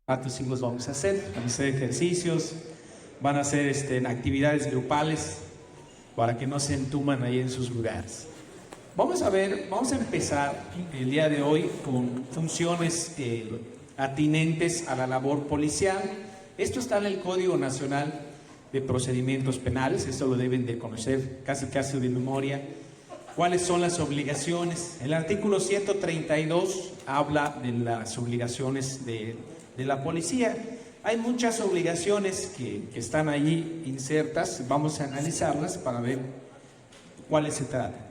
ratos sí los vamos a hacer ejercicios, van a hacer actividades grupales para que no se entuman ahí en sus lugares. Vamos a empezar el día de hoy con funciones atinentes a la labor policial. Esto está en el Código Nacional de Procedimientos Penales, esto lo deben de conocer casi de memoria. ¿Cuáles son las obligaciones? El artículo 132 habla de las obligaciones de la policía. Hay muchas obligaciones que están allí insertas, vamos a analizarlas para ver cuáles se tratan.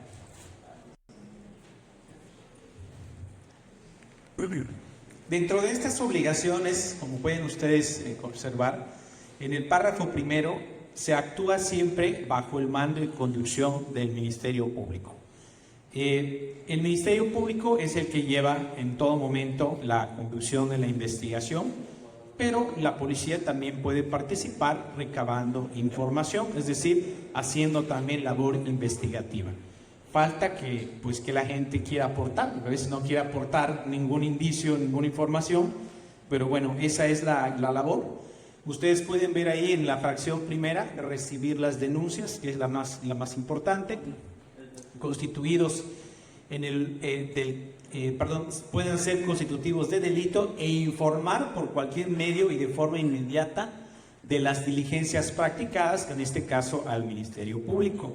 Dentro de estas obligaciones, como pueden ustedes observar, en el párrafo primero se actúa siempre bajo el mando y conducción del Ministerio Público. El Ministerio Público es el que lleva en todo momento la conducción de la investigación, pero la policía también puede participar recabando información, es decir, haciendo también labor investigativa. Falta que la gente quiera aportar, a veces no quiere aportar ningún indicio, ninguna información, pero bueno, esa es la labor. Ustedes pueden ver ahí en la fracción primera, recibir las denuncias, que es la más importante, constituidos pueden ser constitutivos de delito e informar por cualquier medio y de forma inmediata de las diligencias practicadas, en este caso al Ministerio Público.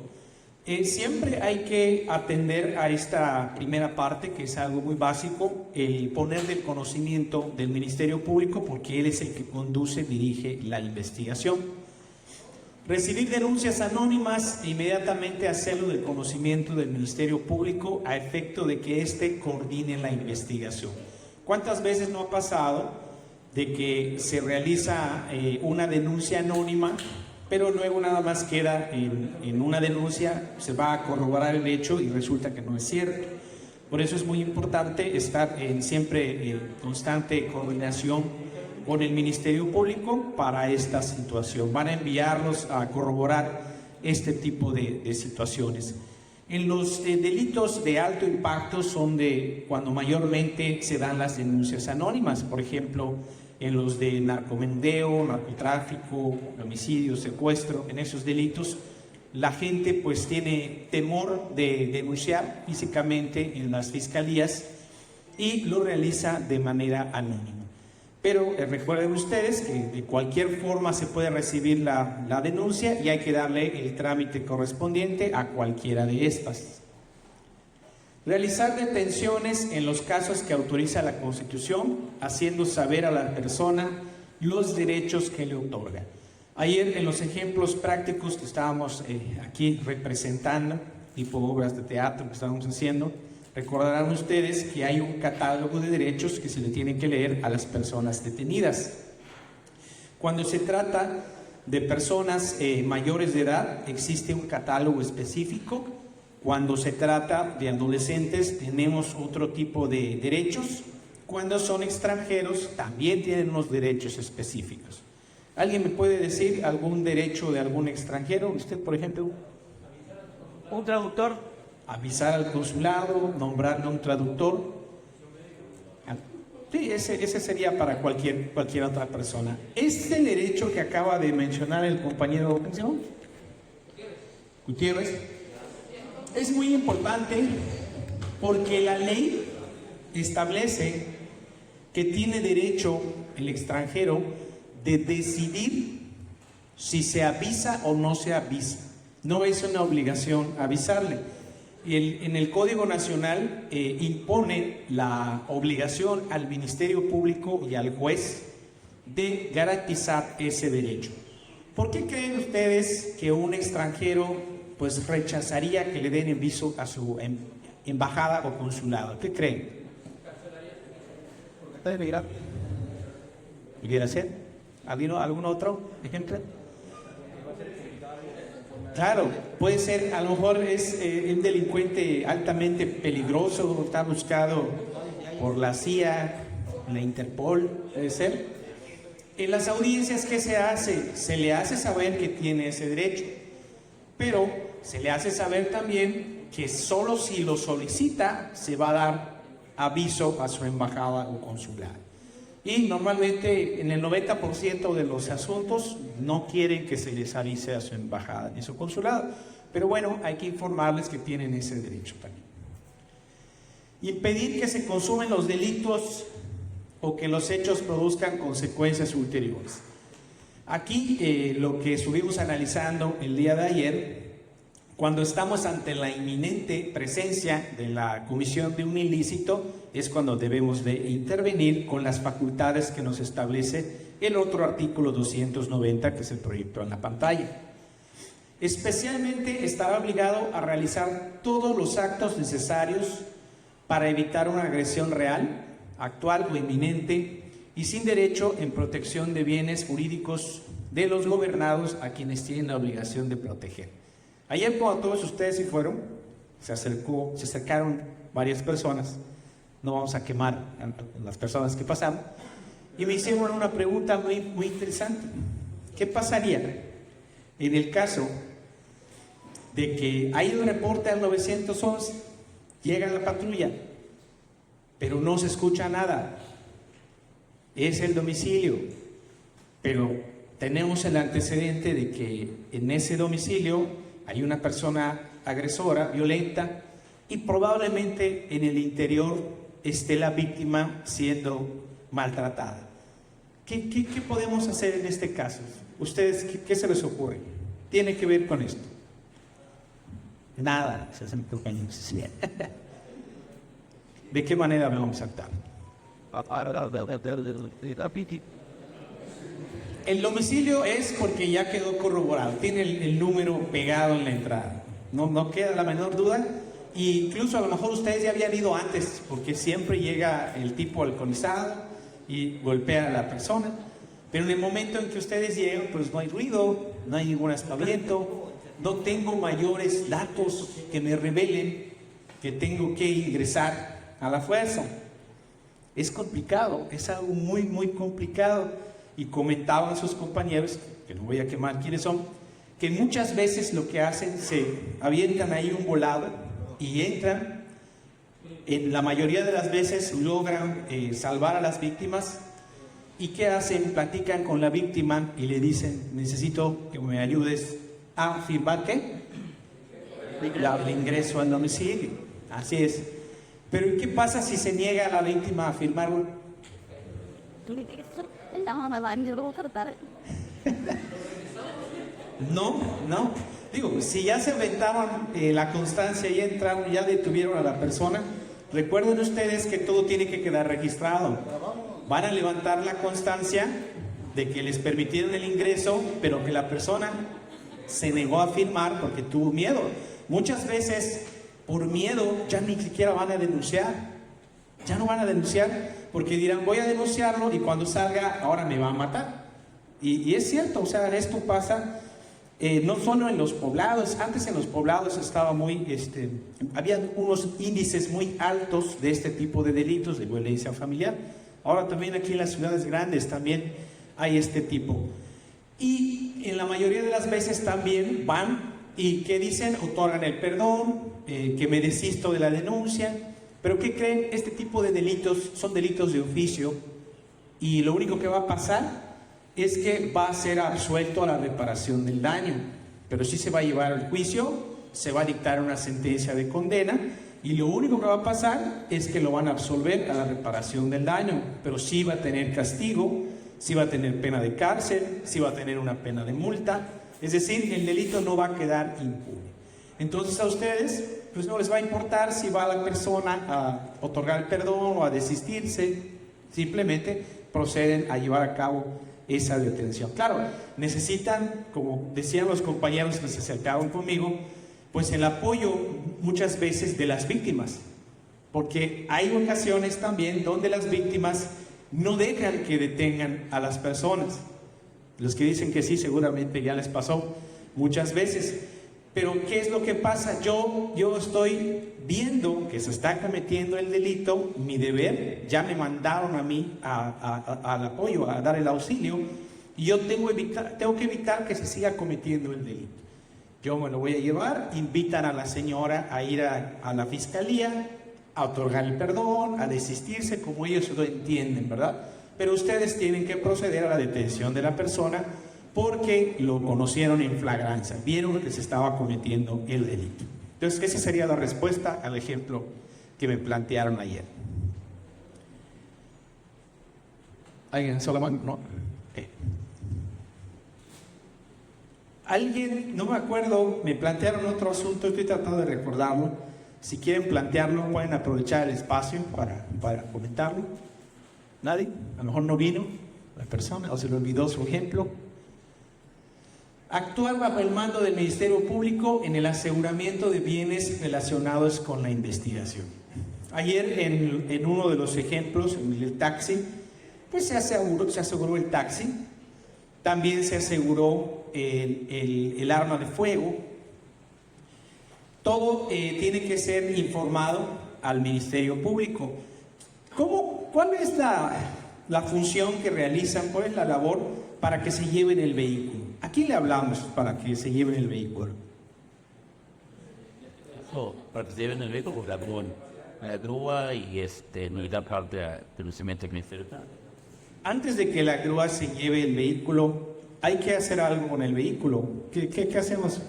Siempre hay que atender a esta primera parte, que es algo muy básico, el poner del conocimiento del Ministerio Público, porque él es el que conduce, dirige la investigación. Recibir denuncias anónimas e inmediatamente hacerlo del conocimiento del Ministerio Público a efecto de que éste coordine la investigación. ¿Cuántas veces no ha pasado de que se realiza una denuncia anónima, pero luego nada más queda en una denuncia, se va a corroborar el hecho y resulta que no es cierto? Por eso es muy importante estar siempre en constante coordinación con el Ministerio Público para esta situación. Van a enviarlos a corroborar este tipo de situaciones. En los delitos de alto impacto son cuando mayormente se dan las denuncias anónimas, por ejemplo, en los de narcomenudeo, narcotráfico, homicidio, secuestro. En esos delitos la gente pues tiene temor de denunciar físicamente en las fiscalías y lo realiza de manera anónima. Pero recuerden ustedes que de cualquier forma se puede recibir la denuncia y hay que darle el trámite correspondiente a cualquiera de estas. Realizar detenciones en los casos que autoriza la Constitución, haciendo saber a la persona los derechos que le otorga. Ayer en los ejemplos prácticos que estábamos aquí representando, tipo obras de teatro que estábamos haciendo, recordarán ustedes que hay un catálogo de derechos que se le tienen que leer a las personas detenidas. Cuando se trata de personas mayores de edad, existe un catálogo específico. Cuando se trata de adolescentes, tenemos otro tipo de derechos. Cuando son extranjeros, también tienen unos derechos específicos. ¿Alguien me puede decir algún derecho de algún extranjero? Usted, por ejemplo, un traductor. Avisar al consulado, nombrarle un traductor. Sí, ese sería para cualquier otra persona. Este derecho que acaba de mencionar el compañero, ¿cómo se llama? Gutiérrez, es muy importante porque la ley establece que tiene derecho el extranjero de decidir si se avisa o no se avisa. No es una obligación avisarle. En el Código Nacional impone la obligación al Ministerio Público y al juez de garantizar ese derecho. ¿Por qué creen ustedes que un extranjero pues rechazaría que le den aviso a su embajada o consulado? ¿Qué creen? ¿Pudiera ser? ¿Algún otro ejemplo? Claro, puede ser, a lo mejor es un delincuente altamente peligroso, está buscado por la CIA, la Interpol, puede ser. En las audiencias, ¿qué se hace? Se le hace saber que tiene ese derecho, pero se le hace saber también que solo si lo solicita se va a dar aviso a su embajada o consulado. y normalmente en el 90% de los asuntos no quieren que se les avise a su embajada ni a su consulado, pero bueno, hay que informarles que tienen ese derecho también. Impedir que se consumen los delitos o que los hechos produzcan consecuencias ulteriores. Aquí lo que estuvimos analizando el día de ayer, cuando estamos ante la inminente presencia de la comisión de un ilícito, es cuando debemos de intervenir con las facultades que nos establece el otro artículo 290, que es el proyecto en la pantalla. Especialmente estará obligado a realizar todos los actos necesarios para evitar una agresión real, actual o inminente, y sin derecho en protección de bienes jurídicos de los gobernados a quienes tienen la obligación de proteger. Ayer, cuando todos ustedes se fueron, se acercaron varias personas, no vamos a quemar a las personas que pasaron, y me hicieron una pregunta muy interesante. ¿Qué pasaría en el caso de que hay un reporte al 911, llega la patrulla, pero no se escucha nada? Es el domicilio, pero tenemos el antecedente de que en ese domicilio hay una persona agresora, violenta, y probablemente en el interior esté la víctima siendo maltratada. ¿Qué podemos hacer en este caso? ¿Ustedes qué se les ocurre? Tiene que ver con esto. Nada. ¿De qué manera vamos a actuar? El domicilio es porque ya quedó corroborado, tiene el número pegado en la entrada, no queda la menor duda. E incluso a lo mejor ustedes ya habían ido antes, porque siempre llega el tipo alcoholizado y golpea a la persona, pero en el momento en que ustedes llegan, pues no hay ruido, no hay ningún aspaviento, no tengo mayores datos que me revelen que tengo que ingresar a la fuerza. Es complicado, es algo muy complicado, y comentaban sus compañeros, que no voy a quemar quiénes son, que muchas veces lo que hacen, se avientan ahí un volado y entran, en la mayoría de las veces logran salvar a las víctimas, y ¿qué hacen? Platican con la víctima y le dicen: necesito que me ayudes a firmar ¿qué? El ingreso al domicilio. Así es. Pero ¿qué pasa si se niega a la víctima a firmarlo? No. Digo, si ya se aventaron la constancia y entraron, ya detuvieron a la persona, recuerden ustedes que todo tiene que quedar registrado. Van a levantar la constancia de que les permitieron el ingreso, pero que la persona se negó a firmar porque tuvo miedo. Muchas veces, por miedo, ya ni siquiera van a denunciar. Ya no van a denunciar porque dirán: voy a denunciarlo y cuando salga, ahora me va a matar. Y es cierto, o sea, esto pasa no solo en los poblados. Antes en los poblados estaba había unos índices muy altos de este tipo de delitos de violencia familiar. Ahora también aquí en las ciudades grandes también hay este tipo. Y en la mayoría de las veces también van y ¿qué dicen? Otorgan el perdón, que me desisto de la denuncia. Pero ¿qué creen? Este tipo de delitos son delitos de oficio, y lo único que va a pasar es que va a ser absuelto a la reparación del daño, pero sí se va a llevar al juicio, se va a dictar una sentencia de condena, y lo único que va a pasar es que lo van a absolver a la reparación del daño, pero sí va a tener castigo, sí va a tener pena de cárcel, sí va a tener una pena de multa. Es decir, el delito no va a quedar impune. Entonces a ustedes pues no les va a importar si va la persona a otorgar el perdón o a desistirse, simplemente proceden a llevar a cabo esa detención. Claro, necesitan, como decían los compañeros que se acercaban conmigo, pues el apoyo muchas veces de las víctimas, porque hay ocasiones también donde las víctimas no dejan que detengan a las personas. Los que dicen que sí, seguramente ya les pasó muchas veces. Pero ¿qué es lo que pasa? Yo estoy viendo que se está cometiendo el delito, mi deber, ya me mandaron a mí al apoyo, a dar el auxilio, y yo tengo que evitar que se siga cometiendo el delito. Yo me lo voy a llevar, invitan a la señora a ir a la fiscalía, a otorgar el perdón, a desistirse, como ellos lo entienden, ¿verdad? pero ustedes tienen que proceder a la detención de la persona porque lo conocieron en flagrancia, vieron que se estaba cometiendo el delito. Entonces, esa sería la respuesta al ejemplo que me plantearon ayer. ¿Alguien solamente? No. Alguien, no me acuerdo, me plantearon otro asunto, estoy tratando de recordarlo. Si quieren plantearlo, pueden aprovechar el espacio para comentarlo. ¿Nadie? A lo mejor no vino la persona o se le olvidó su ejemplo. Actuar bajo el mando del Ministerio Público en el aseguramiento de bienes relacionados con la investigación. Ayer en uno de los ejemplos, en el taxi, pues se aseguró el taxi, también se aseguró el arma de fuego. Todo tiene que ser informado al Ministerio Público. ¿Cuál es la función que realizan? ¿Cuál es la labor para que se lleven el vehículo? ¿A quién le hablamos para que se lleven el vehículo? Para que se lleven el vehículo, pues con la grúa y unidad parte de conocimiento del Ministerio. Antes de que la grúa se lleve el vehículo, hay que hacer algo con el vehículo. ¿Qué hacemos?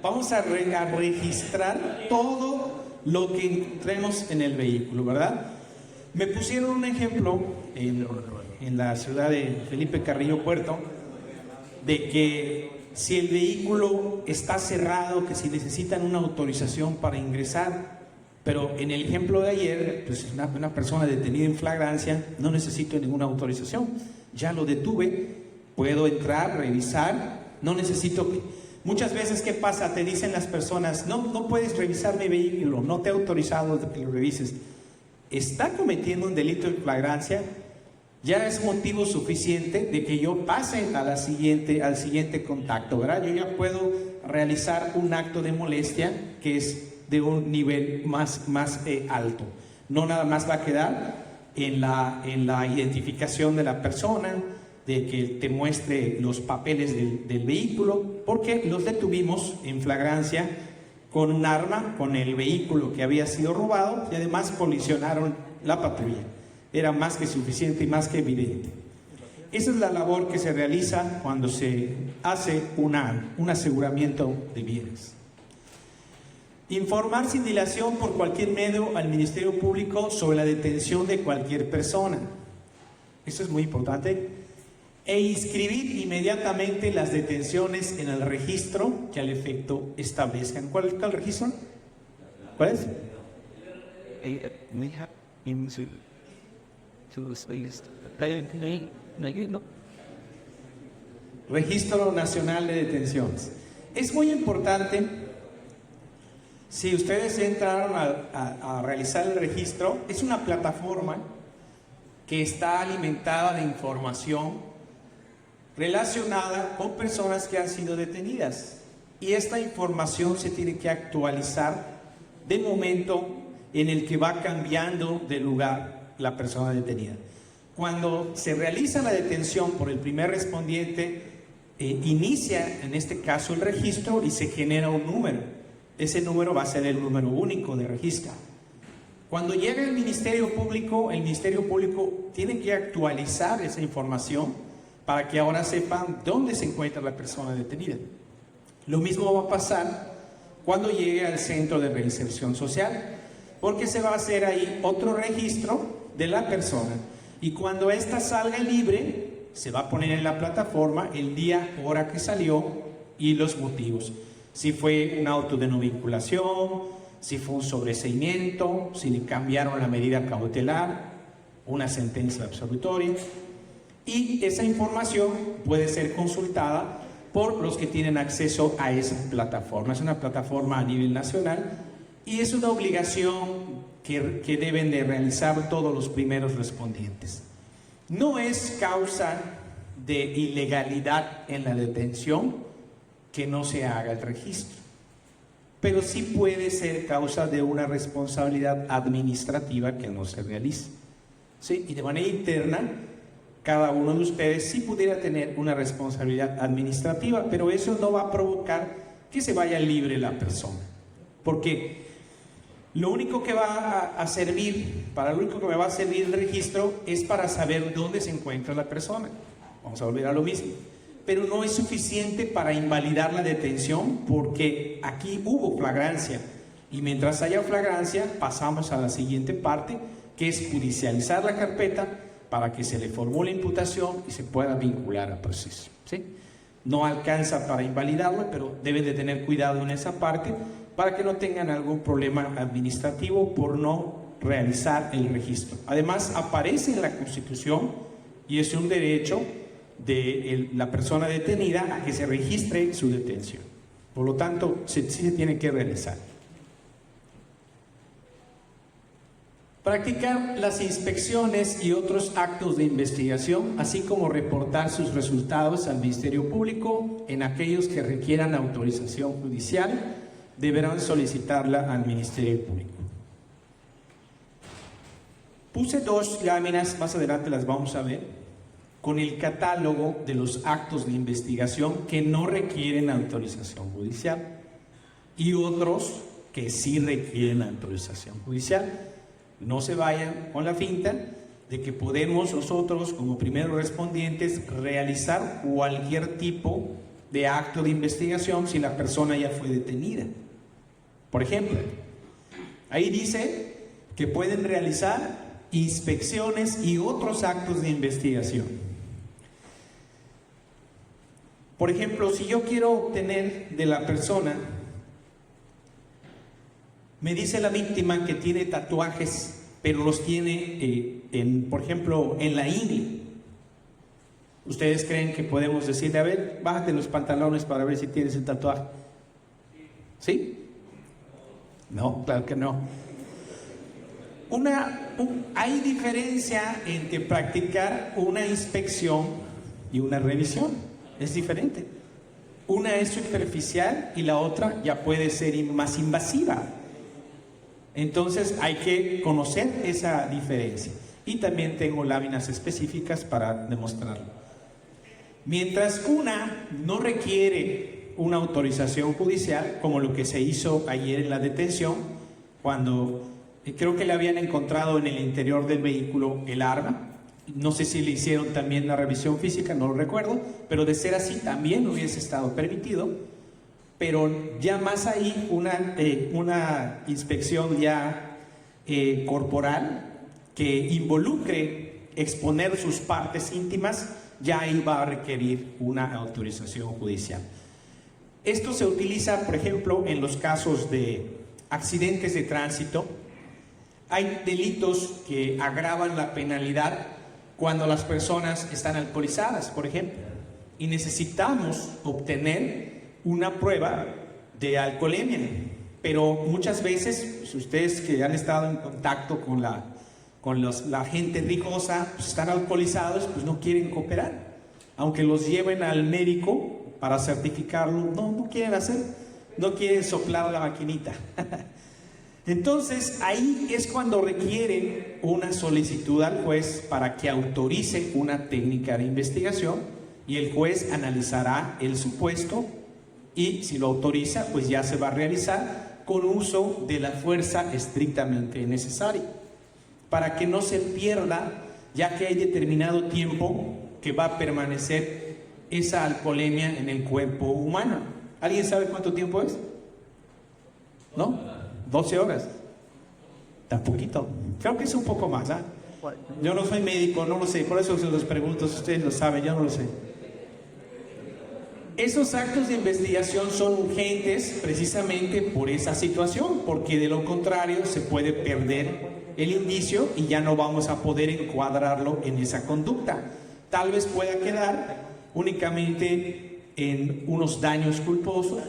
Vamos a registrar todo lo que encontremos en el vehículo, ¿verdad? Me pusieron un ejemplo en la ciudad de Felipe Carrillo Puerto, de que si el vehículo está cerrado, que si necesitan una autorización para ingresar, pero en el ejemplo de ayer, pues una persona detenida en flagrancia, no necesito ninguna autorización, ya lo detuve, puedo entrar, revisar, no necesito que... Muchas veces, ¿qué pasa? Te dicen las personas, no puedes revisar mi vehículo, no te he autorizado que lo revises. Está cometiendo un delito de flagrancia, ya es motivo suficiente de que yo pase al siguiente contacto, ¿verdad? Yo ya puedo realizar un acto de molestia que es de un nivel más alto. No nada más va a quedar en la identificación de la persona, de que te muestre los papeles del vehículo, porque los detuvimos en flagrancia con un arma, con el vehículo que había sido robado, y además colisionaron la patrulla. Era más que suficiente y más que evidente. Esa es la labor que se realiza cuando se hace un aseguramiento de bienes. Informar sin dilación por cualquier medio al Ministerio Público sobre la detención de cualquier persona. Eso es muy importante. E inscribir inmediatamente las detenciones en el registro que al efecto establezcan. ¿Cuál es el registro? ¿Cuál es? Registro Nacional de Detenciones. Es muy importante, si ustedes entraron a realizar el registro, es una plataforma que está alimentada de información relacionada con personas que han sido detenidas. Y esta información se tiene que actualizar de momento en el que va cambiando de lugar la persona detenida. Cuando se realiza la detención por el primer respondiente, inicia en este caso el registro y se genera un número. Ese número va a ser el número único de registro. Cuando llega el Ministerio Público tiene que actualizar esa información para que ahora sepan dónde se encuentra la persona detenida. Lo mismo va a pasar cuando llegue al Centro de Reinserción Social, porque se va a hacer ahí otro registro de la persona, y cuando ésta salga libre, se va a poner en la plataforma el día, hora que salió y los motivos. Si fue un auto de no vinculación, si fue un sobreseimiento, si le cambiaron la medida cautelar, una sentencia absolutoria. Y esa información puede ser consultada por los que tienen acceso a esa plataforma. Es una plataforma a nivel nacional y es una obligación que deben de realizar todos los primeros respondientes. No es causa de ilegalidad en la detención que no se haga el registro, pero sí puede ser causa de una responsabilidad administrativa que no se realice. ¿Sí? Y de manera interna, cada uno de ustedes sí pudiera tener una responsabilidad administrativa, pero eso no va a provocar que se vaya libre la persona. Porque Lo único que va a servir, para lo único que me va a servir el registro es para saber dónde se encuentra la persona. Vamos a volver a lo mismo. Pero no es suficiente para invalidar la detención porque aquí hubo flagrancia. Y mientras haya flagrancia, pasamos a la siguiente parte, que es judicializar la carpeta para que se le formule imputación y se pueda vincular al proceso, ¿sí? No alcanza para invalidarlo, pero deben de tener cuidado en esa parte para que no tengan algún problema administrativo por no realizar el registro. Además, aparece en la Constitución y es un derecho de la persona detenida a que se registre su detención. Por lo tanto, sí se tiene que realizar. Practicar las inspecciones y otros actos de investigación, así como reportar sus resultados al Ministerio Público. En aquellos que requieran autorización judicial, deberán solicitarla al Ministerio Público. Puse 2 láminas, más adelante las vamos a ver, con el catálogo de los actos de investigación que no requieren autorización judicial y otros que sí requieren autorización judicial. No se vayan con la finta de que podemos nosotros, como primeros respondientes, realizar cualquier tipo de acto de investigación si la persona ya fue detenida. Por ejemplo, ahí dice que pueden realizar inspecciones y otros actos de investigación. Por ejemplo, si yo quiero obtener de la persona, me dice la víctima que tiene tatuajes, pero los tiene, por ejemplo, en la ingle. ¿Ustedes creen que podemos decirle, a ver, bájate los pantalones para ver si tienes el tatuaje? ¿Sí? No, claro que no. Hay diferencia entre practicar una inspección y una revisión. Es diferente. Una es superficial y la otra ya puede ser más invasiva. Entonces hay que conocer esa diferencia. Y también tengo láminas específicas para demostrarlo. Mientras una no requiere una autorización judicial, como lo que se hizo ayer en la detención, cuando creo que le habían encontrado en el interior del vehículo el arma. No sé si le hicieron también la revisión física, no lo recuerdo, pero de ser así también hubiese estado permitido. Pero ya más ahí una inspección ya corporal que involucre exponer sus partes íntimas, ya ahí va a requerir una autorización judicial. Esto se utiliza, por ejemplo, en los casos de accidentes de tránsito. Hay delitos que agravan la penalidad cuando las personas están alcoholizadas, por ejemplo, y necesitamos obtener una prueba de alcoholemia, pero muchas veces, pues ustedes que han estado en contacto con la gente rijosa, pues están alcoholizados, pues no quieren cooperar, aunque los lleven al médico para certificarlo, no quieren hacer, no quieren soplar la maquinita. Entonces ahí es cuando requieren una solicitud al juez para que autorice una técnica de investigación y el juez analizará el supuesto y si lo autoriza, pues ya se va a realizar con uso de la fuerza estrictamente necesaria, para que no se pierda, ya que hay determinado tiempo que va a permanecer esa alcoholemia en el cuerpo humano. ¿Alguien sabe cuánto tiempo es? ¿No? 12 horas. Tan poquito. Creo que es un poco más, ¿eh? Yo no soy médico, no lo sé, por eso se los pregunto, si ustedes lo saben, yo no lo sé. Esos actos de investigación son urgentes precisamente por esa situación, porque de lo contrario se puede perder el indicio y ya no vamos a poder encuadrarlo en esa conducta. Tal vez pueda quedar únicamente en unos daños culposos,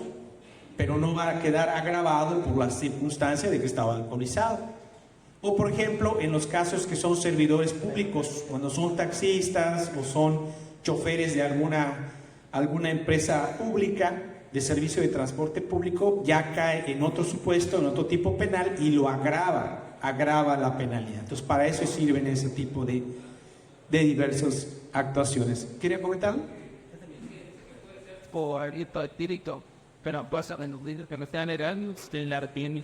pero no va a quedar agravado por la circunstancia de que estaba alcoholizado. O por ejemplo, en los casos que son servidores públicos, cuando son taxistas o son choferes de alguna empresa pública de servicio de transporte público, ya cae en otro supuesto, en otro tipo penal y lo agrava la penalidad. Entonces para eso sirven ese tipo de diversas actuaciones. ¿Quieren comentarlo? Por directo, pero pasa en los días que me están erando, en la artienda.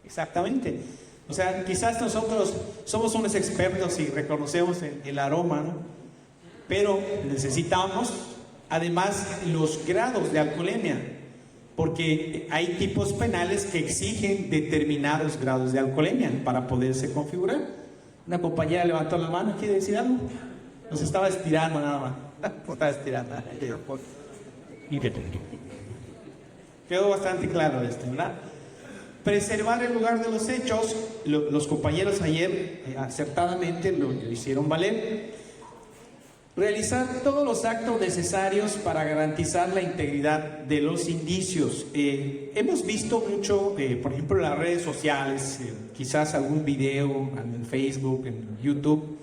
Exactamente. O sea, quizás nosotros somos unos expertos y reconocemos el aroma, ¿no? Pero necesitamos además los grados de alcoholemia, porque hay tipos penales que exigen determinados grados de alcoholemia para poderse configurar. Una compañera levantó la mano, ¿quiere decir algo? Nos estaba estirando nada más. Estaba estirando. Quedó bastante claro esto, ¿verdad? Preservar el lugar de los hechos, los compañeros ayer acertadamente lo hicieron valer. Realizar todos los actos necesarios para garantizar la integridad de los indicios. Hemos visto mucho, por ejemplo, en las redes sociales, quizás algún video en Facebook, en YouTube,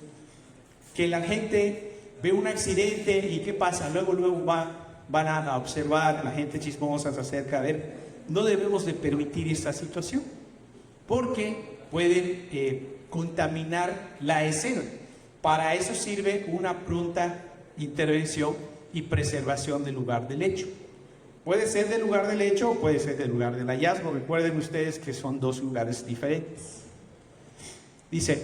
que la gente ve un accidente y ¿qué pasa? Luego van a observar, la gente chismosa se acerca a ver. No debemos de permitir esta situación porque pueden contaminar la escena. Para eso sirve una pronta intervención y preservación del lugar del hecho. Puede ser del lugar del hecho o puede ser del lugar del hallazgo. Recuerden ustedes que son dos lugares diferentes. Dice,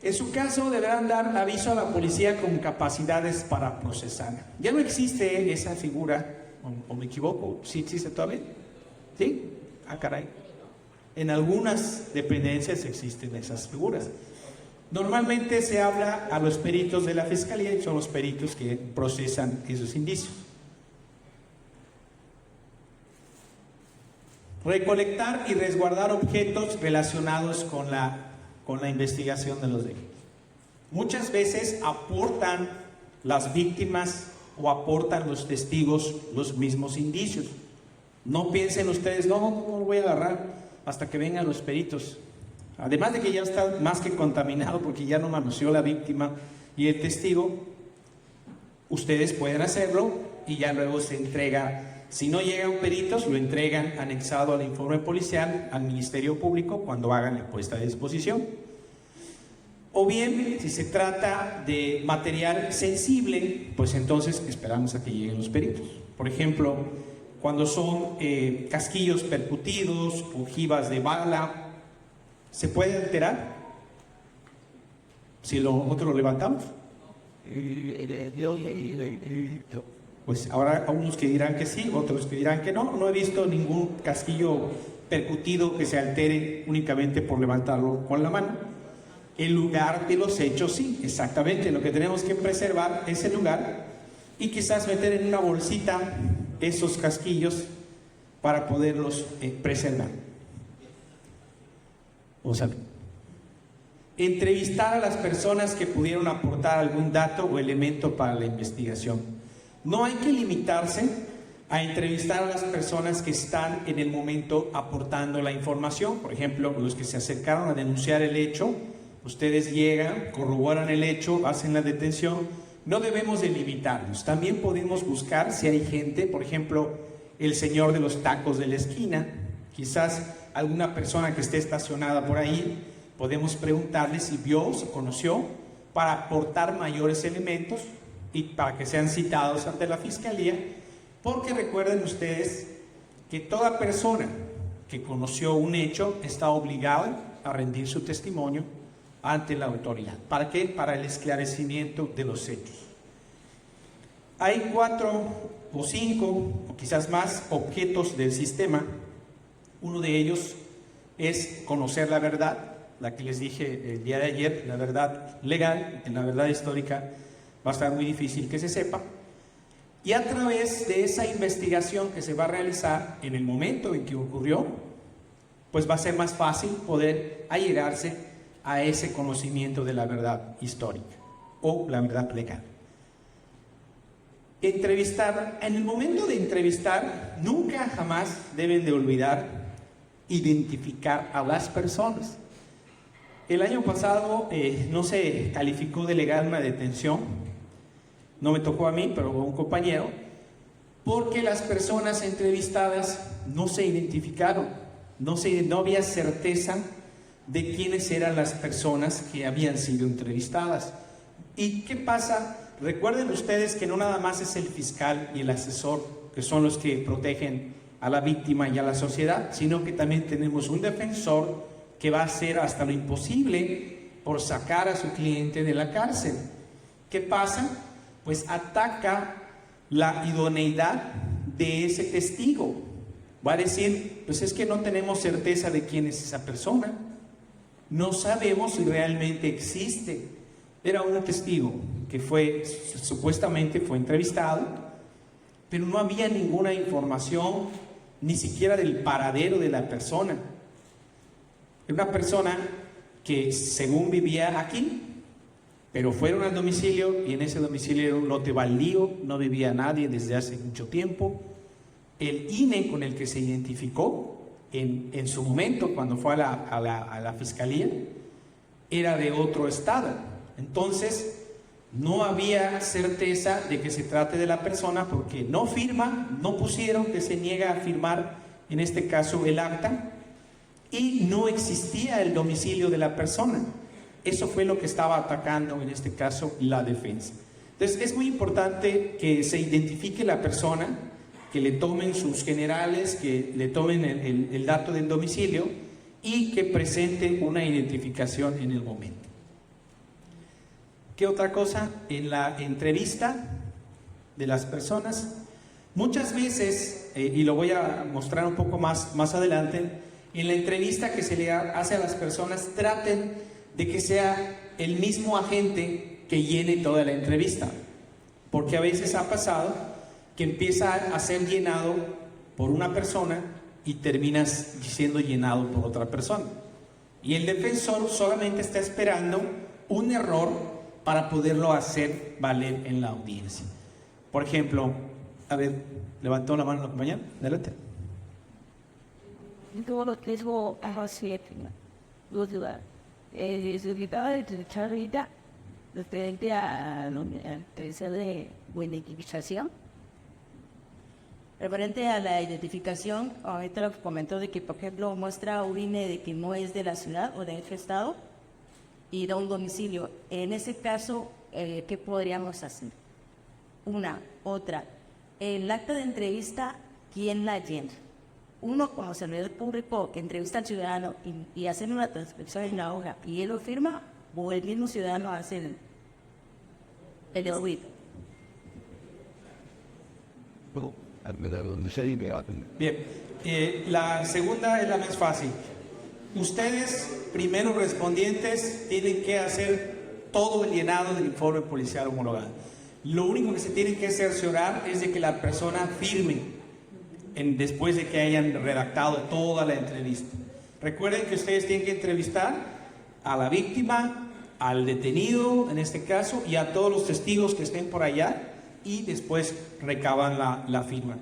en su caso deberán dar aviso a la policía con capacidades para procesar. Ya no existe esa figura, o me equivoco, ¿sí existe todavía? ¿Sí? Ah, caray. En algunas dependencias existen esas figuras. Normalmente se habla a los peritos de la fiscalía y son los peritos que procesan esos indicios. Recolectar y resguardar objetos relacionados con la investigación de los delitos. Muchas veces aportan las víctimas o aportan los testigos los mismos indicios. No piensen ustedes, no lo voy a agarrar hasta que vengan los peritos. Además de que ya está más que contaminado porque ya no manoseó la víctima y el testigo, ustedes pueden hacerlo y ya luego se entrega. Si no llegan peritos, lo entregan anexado al informe policial al Ministerio Público cuando hagan la puesta de disposición. O bien, si se trata de material sensible, pues entonces esperamos a que lleguen los peritos. Por ejemplo, cuando son casquillos percutidos, ojivas de bala, ¿se puede alterar si nosotros lo levantamos? Pues ahora unos que dirán que sí, otros que dirán que no. No he visto ningún casquillo percutido que se altere únicamente por levantarlo con la mano. El lugar de los hechos sí, exactamente. Lo que tenemos que preservar es el lugar y quizás meter en una bolsita esos casquillos para poderlos preservar. O sea, entrevistar a las personas que pudieron aportar algún dato o elemento para la investigación. No hay que limitarse a entrevistar a las personas que están en el momento aportando la información. Por ejemplo, los que se acercaron a denunciar el hecho, ustedes llegan, corroboran el hecho, hacen la detención. No debemos de limitarnos. También podemos buscar si hay gente, por ejemplo, el señor de los tacos de la esquina, quizás alguna persona que esté estacionada por ahí, podemos preguntarle si vio, si conoció, para aportar mayores elementos y para que sean citados ante la fiscalía, porque recuerden ustedes que toda persona que conoció un hecho está obligada a rendir su testimonio ante la autoridad. ¿Para qué? Para el esclarecimiento de los hechos. Hay 4 o 5, o quizás más, objetos del sistema. Uno de ellos es conocer la verdad, la que les dije el día de ayer, la verdad legal, la verdad histórica va a estar muy difícil que se sepa. Y a través de esa investigación que se va a realizar en el momento en que ocurrió, pues va a ser más fácil poder allegarse a ese conocimiento de la verdad histórica o la verdad legal. Entrevistar, en el momento de entrevistar, nunca jamás deben de olvidar identificar a las personas. El año pasado no se calificó de legal una detención, no me tocó a mí, pero a un compañero, porque las personas entrevistadas no se identificaron, no había certeza de quiénes eran las personas que habían sido entrevistadas. ¿Y qué pasa? Recuerden ustedes que no nada más es el fiscal y el asesor, que son los que protegen a la víctima y a la sociedad, sino que también tenemos un defensor que va a hacer hasta lo imposible por sacar a su cliente de la cárcel. ¿Qué pasa? Pues ataca la idoneidad de ese testigo. Va a decir, pues es que no tenemos certeza de quién es esa persona. No sabemos si realmente existe. Era un testigo que supuestamente fue entrevistado, pero no había ninguna información, ni siquiera del paradero de la persona. Era una persona que según vivía aquí, pero fueron al domicilio y en ese domicilio era un lote baldío, no vivía nadie desde hace mucho tiempo. El INE con el que se identificó en su momento cuando fue a la fiscalía era de otro estado. Entonces no había certeza de que se trate de la persona porque no firma, no pusieron que se niega a firmar en este caso el acta y no existía el domicilio de la persona. Eso fue lo que estaba atacando en este caso la defensa. Entonces es muy importante que se identifique la persona, que le tomen sus generales, que le tomen el dato del domicilio y que presente una identificación en el momento. ¿Qué otra cosa? En la entrevista de las personas, muchas veces, y lo voy a mostrar un poco más adelante, en la entrevista que se le hace a las personas, traten de que sea el mismo agente que llene toda la entrevista, porque a veces ha pasado que empieza a ser llenado por una persona y terminas siendo llenado por otra persona. Y el defensor solamente está esperando un error para poderlo hacer valer en la audiencia. Por ejemplo, a ver, levantó la mano la compañera, adelante. Referente a la entrevista de identificación. Referente a la identificación, ahorita lo comentó de que, por ejemplo, muestra un INE de que no es de la ciudad o de ese estado y da un domicilio. En ese caso, ¿qué podríamos hacer? Otra. El acta de entrevista, ¿quién la llena? Uno, como servidor público que entrevista al ciudadano y hace una transcripción en la hoja y él lo firma, o el mismo ciudadano hace el audit. Bien, la segunda es la más fácil. Ustedes, primeros respondientes, tienen que hacer todo el llenado del informe policial homologado. Lo único que se tiene que cerciorar es de que la persona firme después de que hayan redactado toda la entrevista. Recuerden que ustedes tienen que entrevistar a la víctima, al detenido en este caso, y a todos los testigos que estén por allá, y después recaban la firma.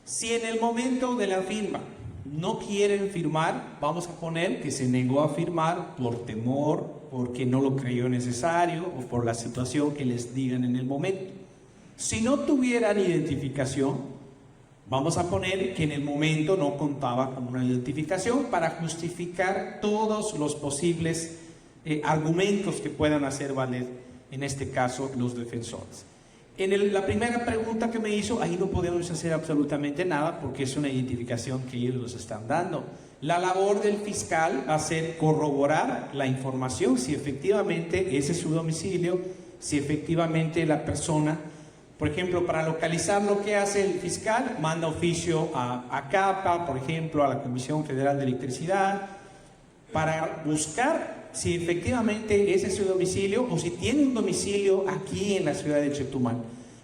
Si en el momento de la firma no quieren firmar, vamos a poner que se negó a firmar por temor, porque no lo creyó necesario o por la situación que les digan en el momento. Si no tuvieran identificación, vamos a poner que en el momento no contaba con una identificación para justificar todos los posibles argumentos que puedan hacer valer, en este caso, los defensores. La primera pregunta que me hizo, ahí no podemos hacer absolutamente nada porque es una identificación que ellos nos están dando. La labor del fiscal va a ser corroborar la información, si efectivamente ese es su domicilio, si efectivamente la persona, por ejemplo, para localizar lo que hace el fiscal, manda oficio a CAPA, por ejemplo, a la Comisión Federal de Electricidad, para buscar si efectivamente ese es su domicilio o si tiene un domicilio aquí en la ciudad de Chetumal.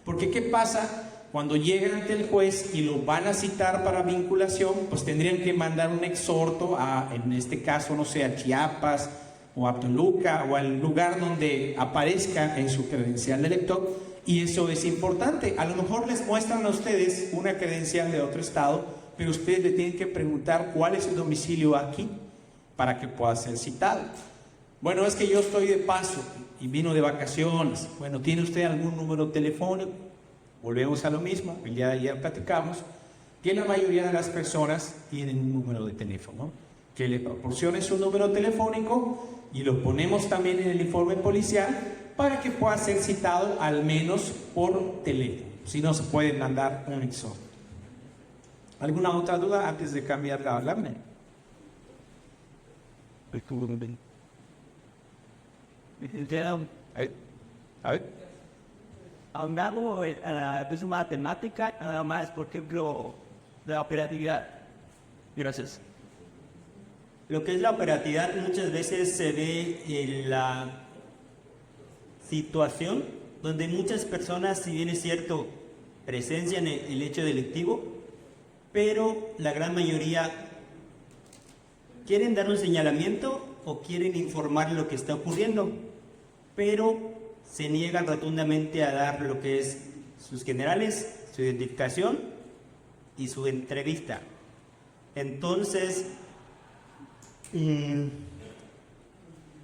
Porque ¿qué pasa? Cuando llegan ante el juez y lo van a citar para vinculación, pues tendrían que mandar un exhorto en este caso, no sé, a Chiapas o a Toluca o al lugar donde aparezca en su credencial de lector, y eso es importante. A lo mejor les muestran a ustedes una credencial de otro estado, pero ustedes le tienen que preguntar cuál es el domicilio aquí para que pueda ser citado. Bueno, es que yo estoy de paso y vino de vacaciones. Bueno, ¿tiene usted algún número telefónico? Volvemos a lo mismo, el día de ayer platicamos que la mayoría de las personas tienen un número de teléfono, que le proporcione su número telefónico y lo ponemos también en el informe policial para que pueda ser citado al menos por teléfono, si no se puede mandar un exhorto. ¿Alguna otra duda antes de cambiar la lámina? A ver. Hablando de matemática, nada más, por ejemplo, la operatividad. Gracias. Lo que es la operatividad muchas veces se ve en la situación donde muchas personas, si bien es cierto, presencian el hecho delictivo, pero la gran mayoría quieren dar un señalamiento o quieren informar lo que está ocurriendo, pero se niegan rotundamente a dar lo que es sus generales, su identificación y su entrevista. Entonces,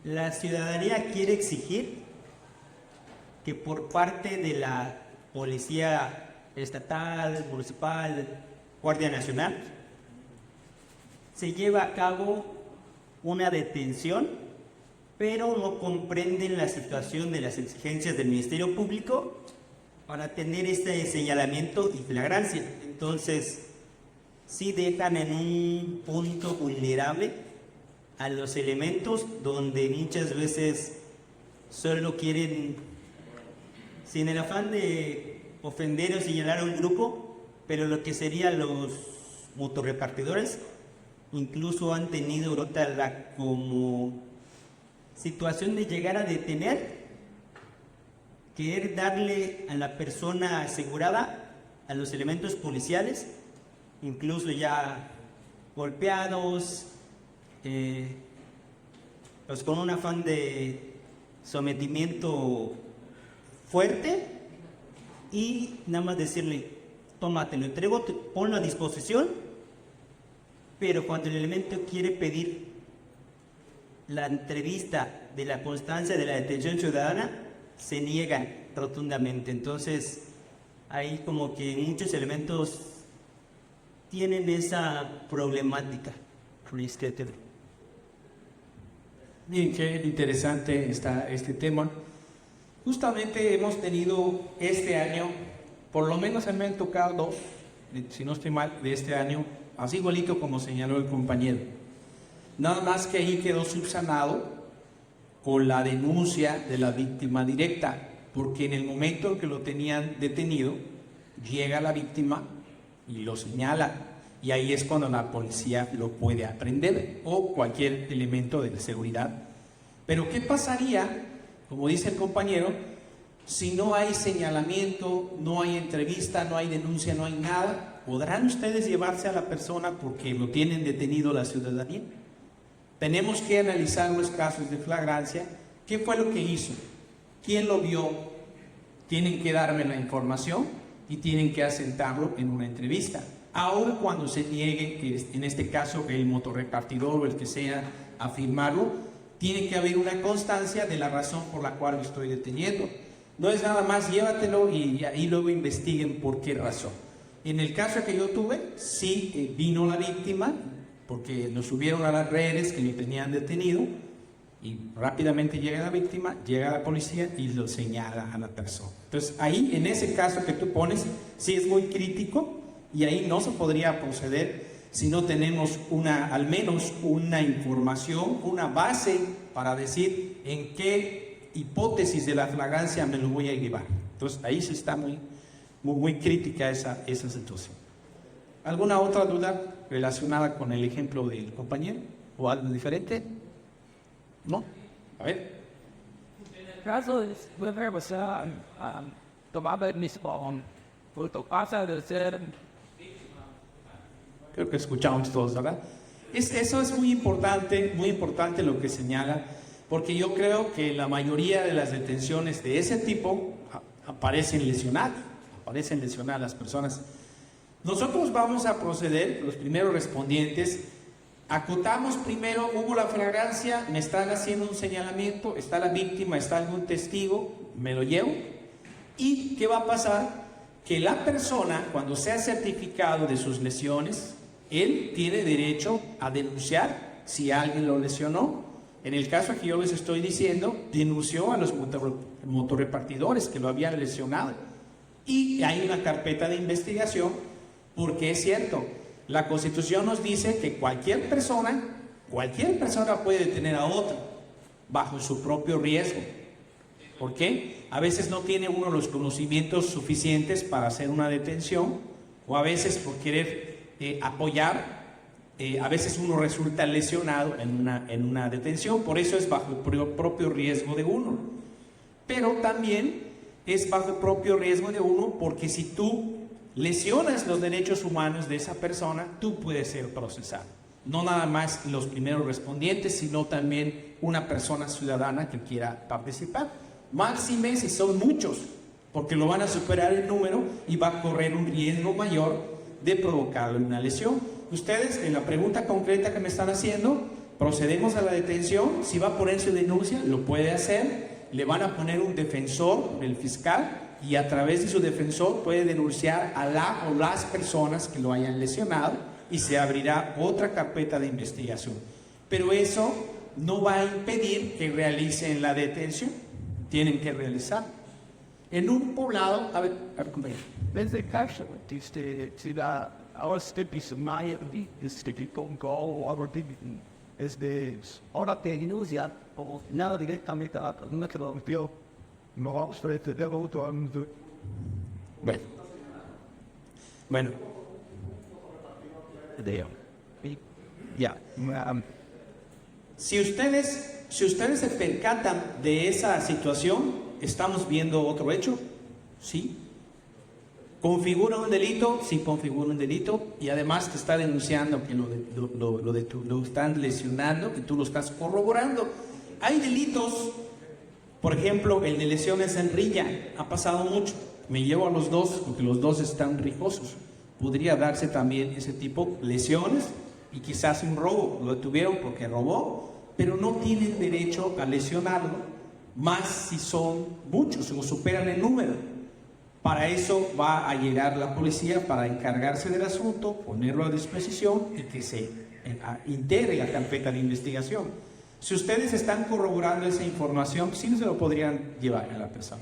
la ciudadanía quiere exigir que por parte de la policía estatal, municipal, Guardia Nacional, se lleve a cabo una detención, pero no comprenden la situación de las exigencias del Ministerio Público para tener este señalamiento y flagrancia. Entonces, sí dejan en un punto vulnerable a los elementos donde muchas veces solo quieren, sin el afán de ofender o señalar a un grupo, pero lo que serían los motorrepartidores, incluso han tenido ahorita como situación de llegar a detener, querer darle a la persona asegurada, a los elementos policiales, incluso ya golpeados, pues con un afán de sometimiento fuerte, y nada más decirle: toma, te lo entrego, ponlo a disposición. Pero cuando el elemento quiere pedir la entrevista de la constancia de la detención ciudadana, se niegan rotundamente. Entonces, ahí como que muchos elementos tienen esa problemática. Bien, qué interesante está este tema. Justamente hemos tenido este año, por lo menos me han tocado dos, si no estoy mal, de este año, así igualito como señaló el compañero. Nada más que ahí quedó subsanado con la denuncia de la víctima directa, porque en el momento en que lo tenían detenido, llega la víctima y lo señala, y ahí es cuando la policía lo puede aprender, o cualquier elemento de seguridad. Pero ¿qué pasaría, como dice el compañero, si no hay señalamiento, no hay entrevista, no hay denuncia, no hay nada? ¿Podrán ustedes llevarse a la persona porque lo tienen detenido la ciudadanía? Tenemos que analizar los casos de flagrancia. ¿Qué fue lo que hizo? ¿Quién lo vio? Tienen que darme la información y tienen que asentarlo en una entrevista. Ahora, cuando se niegue, que en este caso el motorrepartidor o el que sea, a firmarlo, tiene que haber una constancia de la razón por la cual lo estoy deteniendo. No es nada más llévatelo y ahí luego investiguen por qué razón. En el caso que yo tuve, sí vino la víctima, porque lo subieron a las redes que lo tenían detenido, y rápidamente llega la víctima, llega la policía y lo señala a la persona. Entonces ahí, en ese caso que tú pones, sí es muy crítico, y ahí no se podría proceder si no tenemos al menos una información, una base para decir en qué hipótesis de la flagrancia me lo voy a llevar. Entonces ahí sí está muy crítica esa situación. ¿Alguna otra duda relacionada con el ejemplo del compañero? ¿O algo diferente? ¿No? A ver. En el caso de tomaba el mismo pasa de ser. Creo que escuchamos todos, ¿verdad? Eso es muy importante lo que señala, porque yo creo que la mayoría de las detenciones de ese tipo aparecen lesionadas las personas. Nosotros vamos a proceder, los primeros respondientes, acotamos primero, hubo la flagrancia, me están haciendo un señalamiento, está la víctima, está algún testigo, me lo llevo. ¿Y qué va a pasar? Que la persona, cuando sea certificado de sus lesiones, él tiene derecho a denunciar si alguien lo lesionó. En el caso que yo les estoy diciendo, denunció a los motorrepartidores que lo habían lesionado. Y hay una carpeta de investigación, porque es cierto, La Constitución nos dice que cualquier persona puede detener a otra bajo su propio riesgo. ¿Por qué? A veces no tiene uno los conocimientos suficientes para hacer una detención, o a veces por querer apoyar, a veces uno resulta lesionado en una detención, por eso es bajo el propio riesgo de uno. Pero también es bajo el propio riesgo de uno porque si tú lesionas los derechos humanos de esa persona, tú puedes ser procesado. No nada más los primeros respondientes, sino también una persona ciudadana que quiera participar. Máxime si son muchos, porque lo van a superar el número y va a correr un riesgo mayor de provocarle una lesión. Ustedes, en la pregunta concreta que me están haciendo, procedemos a la detención. Si va a poner su denuncia, lo puede hacer. Le van a poner un defensor, el fiscal, y a través de su defensor puede denunciar a la o las personas que lo hayan lesionado y se abrirá otra carpeta de investigación. Pero eso no va a impedir que realicen la detención. Tienen que realizar. En un poblado, a ver, compañero. Desde caso, si la ahora usted dice, Maya, que con ahora ahora te denuncia, o nada directamente a una que lo rompió, no vamos a tener otro. Bueno. Ya. Si ustedes se percatan de esa situación, ¿estamos viendo otro hecho? Sí. ¿Configura un delito? Sí, configura un delito. Y además te está denunciando que lo están lesionando, que tú lo estás corroborando. Hay delitos, por ejemplo, el de lesiones en rilla. Ha pasado mucho. Me llevo a los dos, porque los dos están rijosos. Podría darse también ese tipo de lesiones y quizás un robo. Lo detuvieron porque robó, pero no tienen derecho a lesionarlo, más si son muchos o superan el número. Para eso va a llegar la policía para encargarse del asunto, ponerlo a disposición y que se integre la carpeta de investigación. Si ustedes están corroborando esa información, sí se lo podrían llevar a la persona,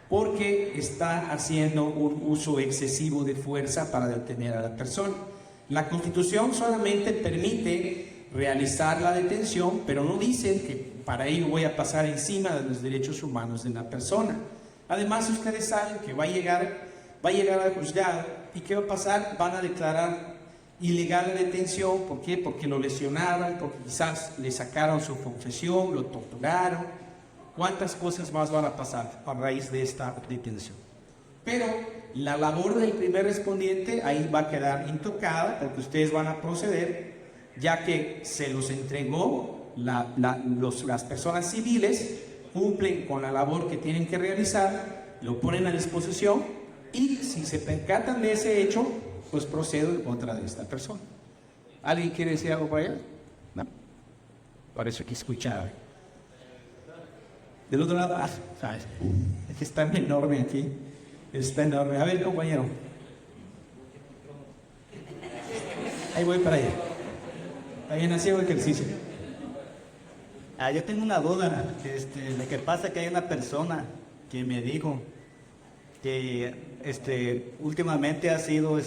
porque está haciendo un uso excesivo de fuerza para detener a la persona. La Constitución solamente permite realizar la detención, pero no dicen que para ello voy a pasar encima de los derechos humanos de la persona. Además, ustedes saben que va a llegar al juzgado y ¿qué va a pasar? Van a declarar ilegal la detención. ¿Por qué? Porque lo lesionaron, porque quizás le sacaron su confesión, lo torturaron. ¿Cuántas cosas más van a pasar a raíz de esta detención? Pero la labor del primer respondiente ahí va a quedar intocada, porque ustedes van a proceder, ya que se los entregó las personas civiles, cumplen con la labor que tienen que realizar, lo ponen a disposición y si se percatan de ese hecho, pues procedo en contra de esta persona. ¿Alguien quiere decir algo por allá? No. Parece que escuchaba. Del otro lado, ¿sabes? Es que está enorme aquí. Está enorme. A ver, compañero. Ahí voy para allá. Está bien, así hago ejercicio. Yo tengo una duda. Lo que pasa es que hay una persona que me dijo que últimamente ha sido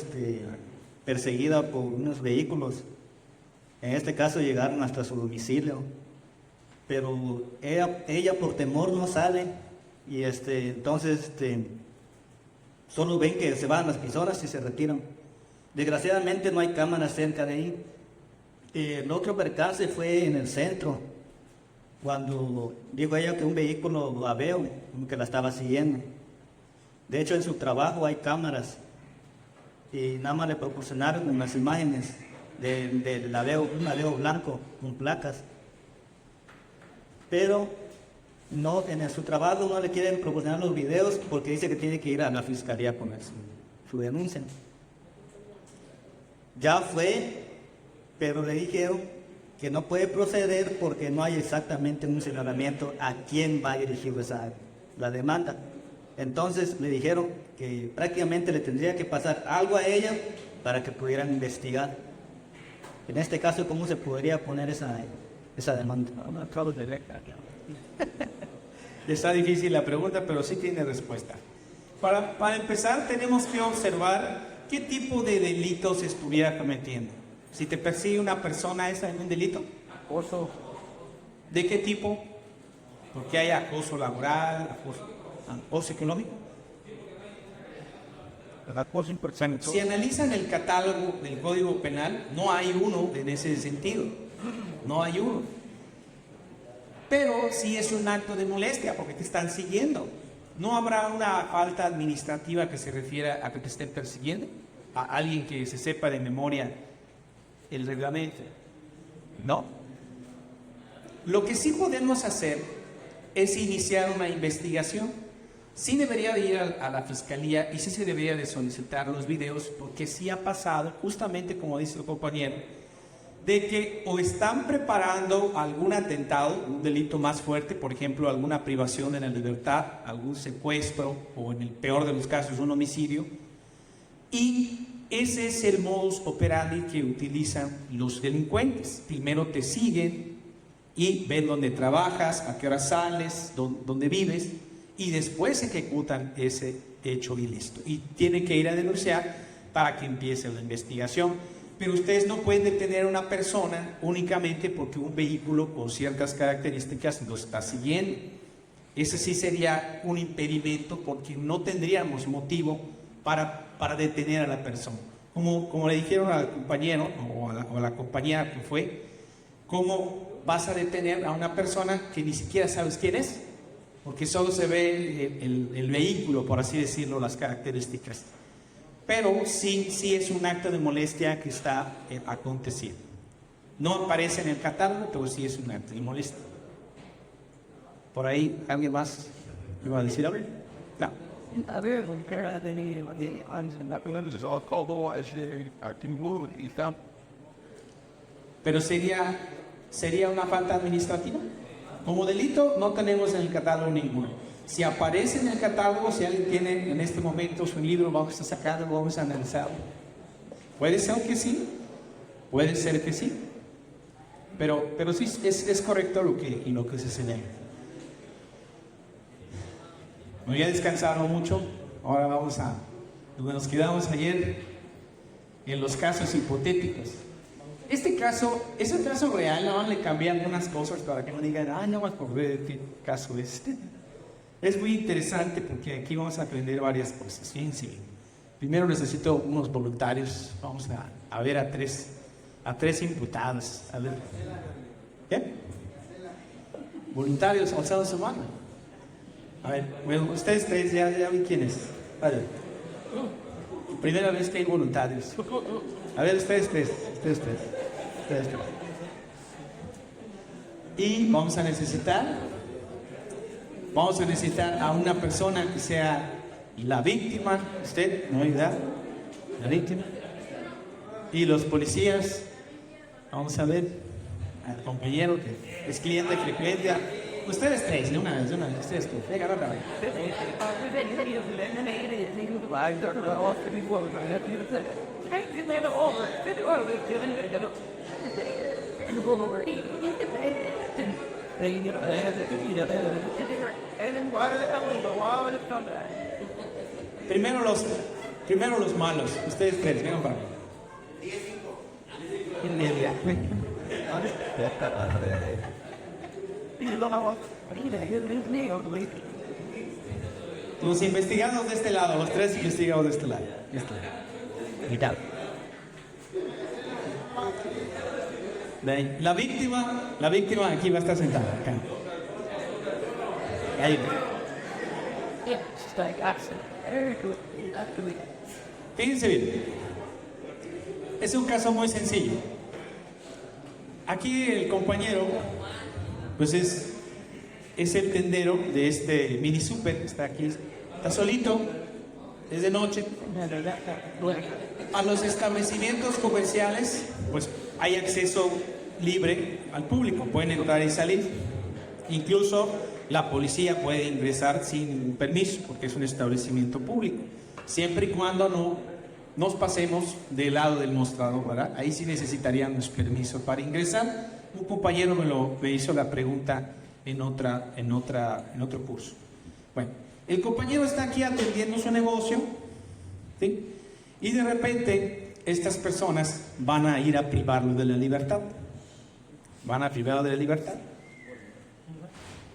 perseguida por unos vehículos. En este caso llegaron hasta su domicilio, pero ella por temor no sale y entonces solo ven que se van las personas y se retiran. Desgraciadamente no hay cámaras cerca de ahí. El otro percance fue en el centro, cuando dijo ella que un vehículo la veo, como que la estaba siguiendo. De hecho, en su trabajo hay cámaras y nada más le proporcionaron unas imágenes de un Aveo blanco con placas. Pero no, en su trabajo no le quieren proporcionar los videos porque dice que tiene que ir a la fiscalía a poner su denuncia. Ya fue, pero le dijeron que no puede proceder porque no hay exactamente un señalamiento a quién va dirigido la demanda. Entonces le dijeron que prácticamente le tendría que pasar algo a ella para que pudieran investigar. En este caso, ¿cómo se podría poner esa demanda? Está difícil la pregunta, pero sí tiene respuesta. Para empezar, tenemos que observar ¿qué tipo de delitos estuviera cometiendo? Si te persigue una persona, ¿es algún delito? Acoso. ¿De qué tipo? Porque hay acoso laboral, acoso económico. Acoso impersonal. Si analizan el catálogo del Código Penal, no hay uno en ese sentido. No hay uno. Pero sí es un acto de molestia porque te están siguiendo. ¿No habrá una falta administrativa que se refiera a que te estén persiguiendo? ¿A alguien que se sepa de memoria el reglamento? No. Lo que sí podemos hacer es iniciar una investigación. Sí debería de ir a la fiscalía y sí se debería de solicitar los videos, porque sí ha pasado, justamente como dice el compañero, de que o están preparando algún atentado, un delito más fuerte, por ejemplo, alguna privación de la libertad, algún secuestro o en el peor de los casos un homicidio, y ese es el modus operandi que utilizan los delincuentes. Primero te siguen y ven dónde trabajas, a qué hora sales, dónde vives, y después ejecutan ese hecho ilícito. Y tienen que ir a denunciar para que empiece la investigación. Pero ustedes no pueden detener a una persona únicamente porque un vehículo con ciertas características lo está siguiendo. Ese sí sería un impedimento porque no tendríamos motivo para detener a la persona. Como le dijeron al compañero o a la compañera que fue, ¿cómo vas a detener a una persona que ni siquiera sabes quién es? Porque solo se ve el vehículo, por así decirlo, las características. Pero sí es un acto de molestia que está aconteciendo. No aparece en el catálogo, pero sí es un acto de molestia. ¿Por ahí alguien más iba a decir algo? No. Pero sería una falta administrativa. Como delito no tenemos en el catálogo ninguno. Si aparece en el catálogo, si alguien tiene en este momento su libro, vamos a sacarlo, vamos a analizarlo. Puede ser que sí, puede ser que sí, pero sí es correcto lo que se señala. Bueno, ya descansaron mucho, ahora vamos a donde nos quedamos ayer, en los casos hipotéticos. Este caso es un caso real, no le cambié algunas cosas para que no digan, no me acordé de qué caso es este. Es muy interesante porque aquí vamos a aprender varias cosas. Fíjense bien. Primero necesito unos voluntarios. Vamos a ver a tres imputados. A ver. ¿Qué? Voluntarios, alzados su mano. A ver, bueno, ustedes tres ya vi quién es. A ver. Primera vez que hay voluntarios. A ver, ustedes tres. Y vamos a necesitar a una persona que sea la víctima, usted, no hay edad, la víctima, y los policías. Vamos a ver al compañero que es cliente frecuente. Ustedes tres, de una vez, ustedes tres, venga, rápido. Primero los malos, ustedes tres, vengan para acá. Los investigados de este lado, los tres investigados de este lado. La víctima aquí va a estar sentada. Acá. Ahí. Fíjense bien. Es un caso muy sencillo. Aquí el compañero, pues es el tendero de este mini super, está aquí, está solito, es de noche. A los establecimientos comerciales, pues hay acceso libre al público, pueden entrar y salir. Incluso la policía puede ingresar sin permiso, porque es un establecimiento público, siempre y cuando no nos pasemos del lado del mostrador, ¿verdad? Ahí sí necesitaríamos permiso para ingresar. Un compañero me hizo la pregunta en otro curso. Bueno, el compañero está aquí atendiendo su negocio, ¿sí? Y de repente, estas personas van a ir a privarlo de la libertad. Van a privarlo de la libertad.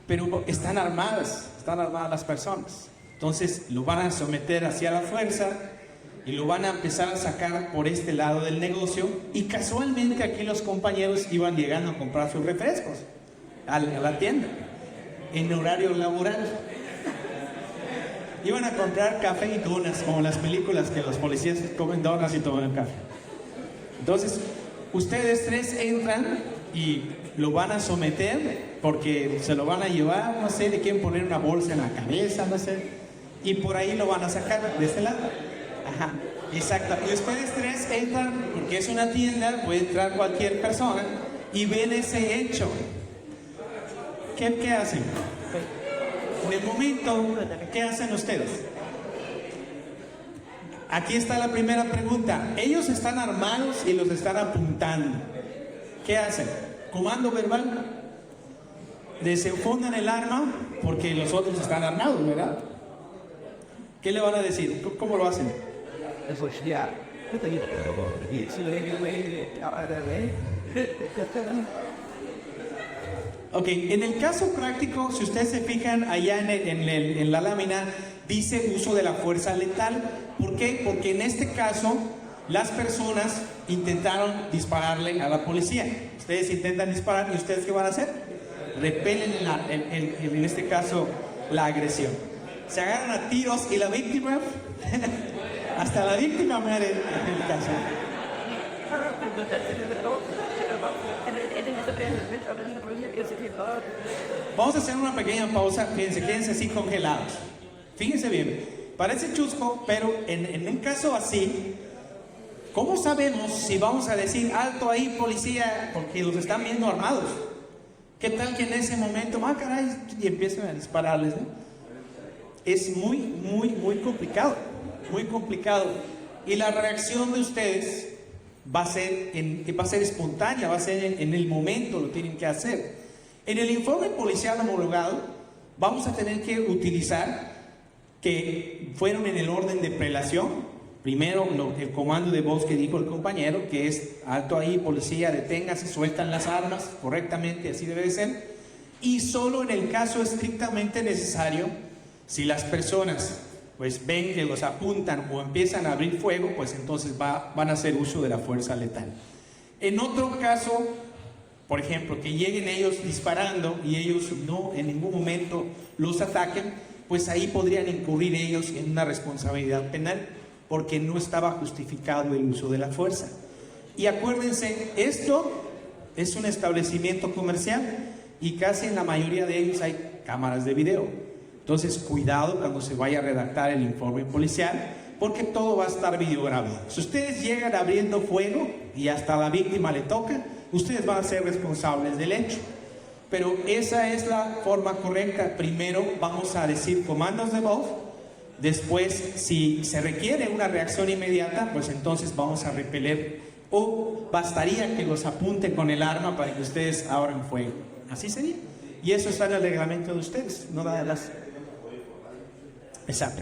Pero están armadas las personas. Entonces lo van a someter hacia la fuerza y lo van a empezar a sacar por este lado del negocio. Y casualmente aquí los compañeros iban llegando a comprar sus refrescos a la tienda en horario laboral. Iban a comprar café y donas, como en las películas que los policías comen donas y toman café. Entonces, ustedes tres entran y lo van a someter porque se lo van a llevar, no sé, le quieren poner una bolsa en la cabeza, no sé, y por ahí lo van a sacar de este lado. Ajá, exacto. Y ustedes tres entran, porque es una tienda, puede entrar cualquier persona, y ven ese hecho. ¿Qué hacen? En el momento, ¿qué hacen ustedes? Aquí está la primera pregunta. Ellos están armados y los están apuntando. ¿Qué hacen? Comando verbal. Desenfundan el arma porque los otros están armados, ¿verdad? ¿Qué le van a decir? ¿Cómo lo hacen? Ok, en el caso práctico, si ustedes se fijan allá en la lámina, dice uso de la fuerza letal. ¿Por qué? Porque en este caso, las personas intentaron dispararle a la policía. Ustedes intentan disparar, ¿y ustedes qué van a hacer? Repelen en este caso la agresión. Se agarran a tiros y la víctima, hasta la víctima muere en el caso. Vamos a hacer una pequeña pausa. Quédense así congelados. Fíjense bien, parece chusco, pero en un caso así, ¿cómo sabemos si vamos a decir alto ahí, policía? Porque los están viendo armados. ¿Qué tal que en ese momento, caray, y empiezan a dispararles, ¿no? Es muy complicado, muy complicado. Y la reacción de ustedes va a ser espontánea, va a ser en el momento, lo tienen que hacer. En el informe policial homologado vamos a tener que utilizar que fueron en el orden de prelación. Primero el comando de voz que dijo el compañero, que es alto ahí, policía, deténgase, sueltan las armas correctamente, así debe de ser. Y solo en el caso estrictamente necesario, si las personas pues ven que los apuntan o empiezan a abrir fuego, pues entonces van a hacer uso de la fuerza letal. En otro caso, por ejemplo, que lleguen ellos disparando y ellos no en ningún momento los ataquen, pues ahí podrían incurrir ellos en una responsabilidad penal, porque no estaba justificado el uso de la fuerza. Y acuérdense, esto es un establecimiento comercial y casi en la mayoría de ellos hay cámaras de video. Entonces, cuidado cuando se vaya a redactar el informe policial, porque todo va a estar videograbado. Si ustedes llegan abriendo fuego y hasta la víctima le toca, ustedes van a ser responsables del hecho. Pero esa es la forma correcta. Primero vamos a decir comandos de voz. Después, si se requiere una reacción inmediata, pues entonces vamos a repeler. O bastaría que los apunten con el arma para que ustedes abran fuego. Así sería. Y eso está en el reglamento de ustedes, no da las... Exacto.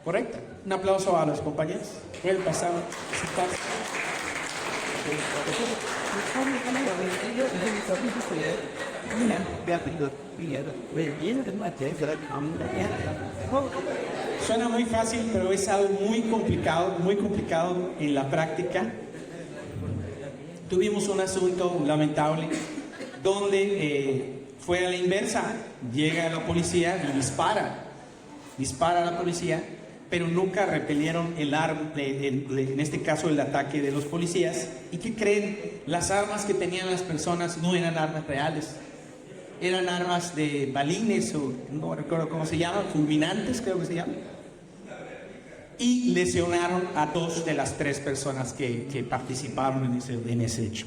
Correcto. Un aplauso a los compañeros. Pueden pasar. Suena muy fácil, pero es algo muy complicado en la práctica. Tuvimos un asunto lamentable donde fue a la inversa. Llega la policía y dispara a la policía, pero nunca repelieron el arma, en este caso el ataque de los policías. ¿Y qué creen? Las armas que tenían las personas no eran armas reales, eran armas de balines, o no recuerdo cómo se llaman, fulminantes creo que se llaman, y lesionaron a 2 de las 3 personas que participaron en ese hecho.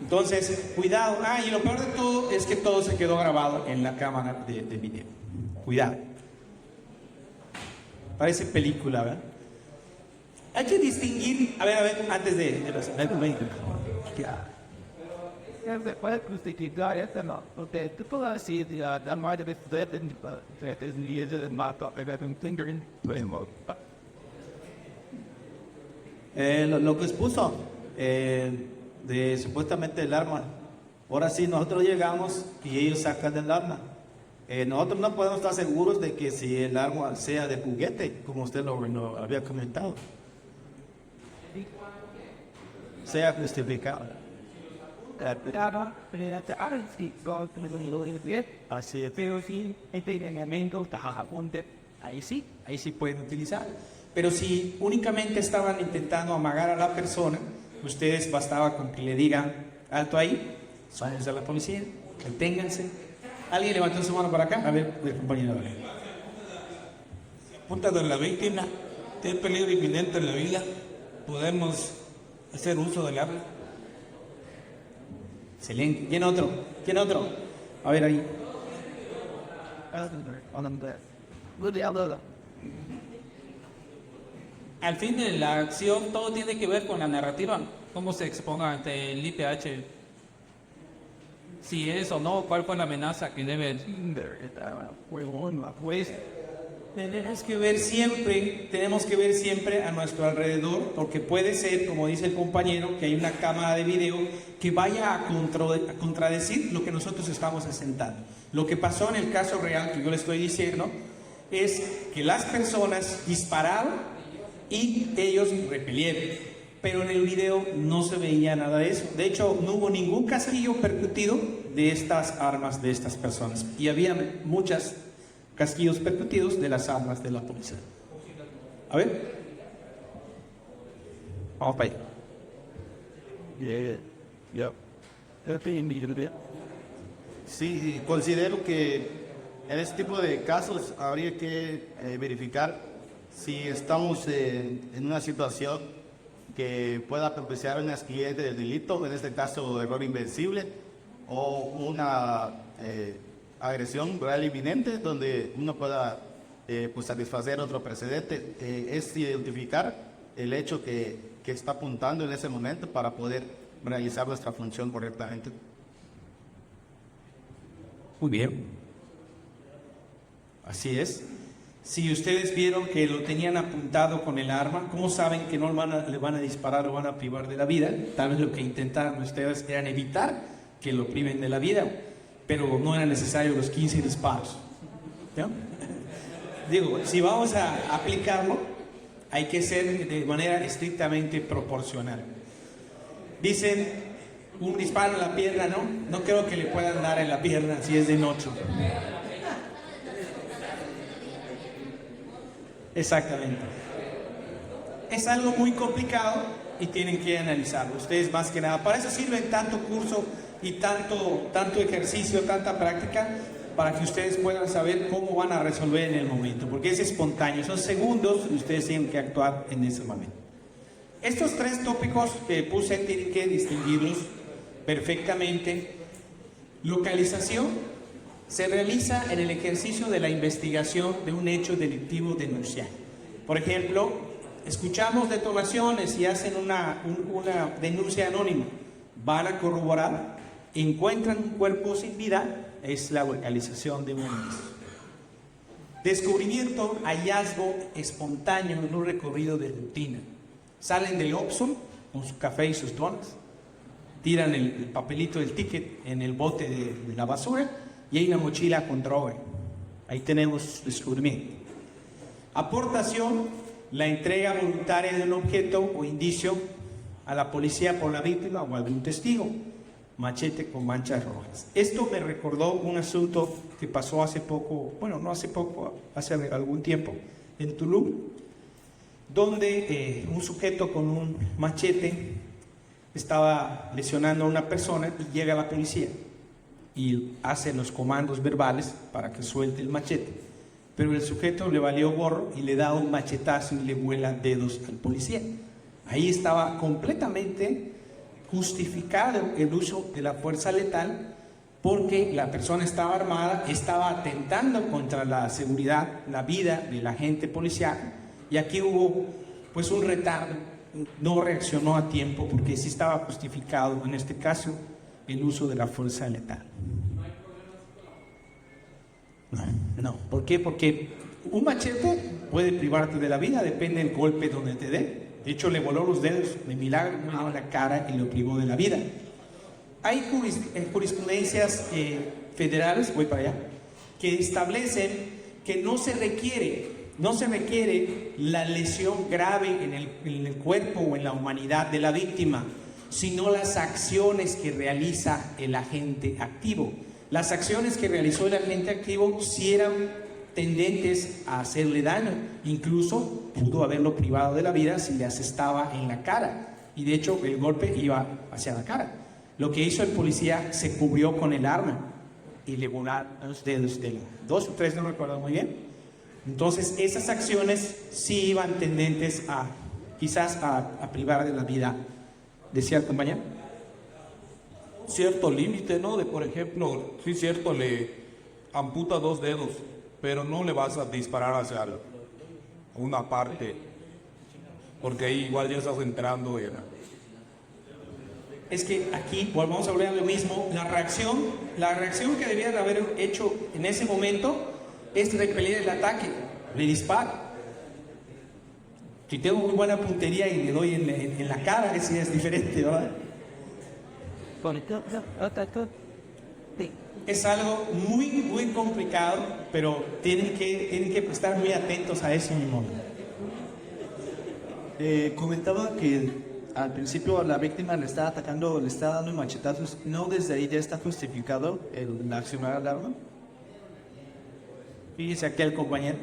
Entonces, cuidado. Y lo peor de todo es que todo se quedó grabado en la cámara de video. Cuidado. Parece película, ¿verdad? Hay que distinguir, a ver, antes de se puede justificar esto, ¿no? Porque tú puedes decir, la madre de usted es líder de mapa, pero es un finger in Lo que expuso de supuestamente el arma. Ahora sí, nosotros llegamos y ellos sacan el arma. Nosotros no podemos estar seguros de que si el arma sea de juguete, como usted lo había comentado, sea justificado. Así es. Pero sí, este elemento está apunte. Ahí sí pueden utilizar. Pero si únicamente estaban intentando amagar a la persona, ustedes bastaba con que le digan, alto ahí, somos de la policía, deténganse. ¿Alguien levantó su mano para acá? A ver, el compañero. Punta de la víctima, tiene peligro inminente en la vida, podemos hacer uso del arma. Excelente. ¿Quién otro? ¿Quién otro? A ver ahí. Al fin de la acción, todo tiene que ver con la narrativa, cómo se exponga ante el IPH, si es o no, cuál fue la amenaza que debe. Tenemos que ver siempre a nuestro alrededor, porque puede ser, como dice el compañero, que hay una cámara de video que vaya a contradecir lo que nosotros estamos asentando. Lo que pasó en el caso real que yo le estoy diciendo es que las personas dispararon y ellos repelieron, pero en el video no se veía nada de eso. De hecho, no hubo ningún casquillo percutido de estas armas de estas personas, y había muchas casquillos percutidos de las armas de la policía. A ver. Vamos para allá. Sí, considero que en este tipo de casos habría que verificar si estamos en una situación que pueda propiciar un esquilete del delito, en este caso error invencible, o una agresión real inminente, donde uno pueda pues satisfacer otro precedente. Es identificar el hecho que está apuntando en ese momento para poder realizar nuestra función correctamente. Muy bien. Así es. Si ustedes vieron que lo tenían apuntado con el arma, ¿cómo saben que no le van a disparar o van a privar de la vida? Tal vez lo que intentaron ustedes era evitar que lo priven de la vida, pero no eran necesarios los 15 disparos. ¿No? Digo, si vamos a aplicarlo, hay que ser de manera estrictamente proporcional. Dicen, un disparo en la pierna, ¿no? No creo que le puedan dar en la pierna si es de noche. Exactamente. Es algo muy complicado y tienen que analizarlo. Ustedes más que nada, para eso sirve tanto curso y tanto ejercicio, tanta práctica, para que ustedes puedan saber cómo van a resolver en el momento, porque es espontáneo, son segundos y ustedes tienen que actuar en ese momento. Estos tres tópicos que puse tienen que distinguirlos perfectamente. Localización se realiza en el ejercicio de la investigación de un hecho delictivo denunciado. Por ejemplo, escuchamos detonaciones y hacen una denuncia anónima. Van a corroborar, encuentran un cuerpo sin vida, es la localización de un homicidio. Descubrimiento, hallazgo espontáneo en un recorrido de rutina. Salen del Oxxo con su café y sus donas, tiran el papelito del ticket en el bote de la basura y hay una mochila con droga. Ahí tenemos descubrimiento. Aportación, la entrega voluntaria de un objeto o indicio a la policía por la víctima o algún testigo. Machete con manchas rojas. Esto me recordó un asunto que pasó hace poco, bueno, no hace poco, hace algún tiempo, en Tulum, donde un sujeto con un machete estaba lesionando a una persona y llega la policía y hace los comandos verbales para que suelte el machete, pero el sujeto le valió gorro y le da un machetazo y le vuela dedos al policía. Ahí estaba completamente justificado el uso de la fuerza letal, porque la persona estaba armada, estaba atentando contra la seguridad, la vida del agente policial, y aquí hubo pues un retardo, no reaccionó a tiempo porque sí estaba justificado en este caso el uso de la fuerza letal. No. ¿Por qué? Porque un machete puede privarte de la vida, depende del golpe donde te dé. De hecho, le voló los dedos de milagro en la cara y lo privó de la vida. Hay jurisprudencias federales, voy para allá, que establecen que no se requiere la lesión grave en el cuerpo o en la humanidad de la víctima, sino las acciones que realiza el agente activo. Las acciones que realizó el agente activo sí eran tendentes a hacerle daño, incluso pudo haberlo privado de la vida si le asestaba en la cara, y de hecho el golpe iba hacia la cara. Lo que hizo el policía, se cubrió con el arma y le volaron los dedos de 2 o 3, no recuerdo muy bien. Entonces esas acciones sí iban tendentes a quizás a privar de la vida. ¿Decía el compañero? Cierto límite, ¿no? De, por ejemplo, sí es cierto, le amputa 2 dedos, pero no le vas a disparar hacia una parte, porque ahí igual ya estás entrando en... Es que aquí volvamos a hablar de lo mismo. La reacción que debía de haber hecho en ese momento es repeler el ataque, le disparo. Si tengo muy buena puntería y le doy en la cara, que sí es diferente, ¿verdad? Es algo muy complicado, pero tienen que estar muy atentos a ese momento. Comentaba que al principio la víctima le está atacando, le está dando machetazos. ¿No desde ahí ya está justificado el accionar el arma? Fíjese aquí al compañero,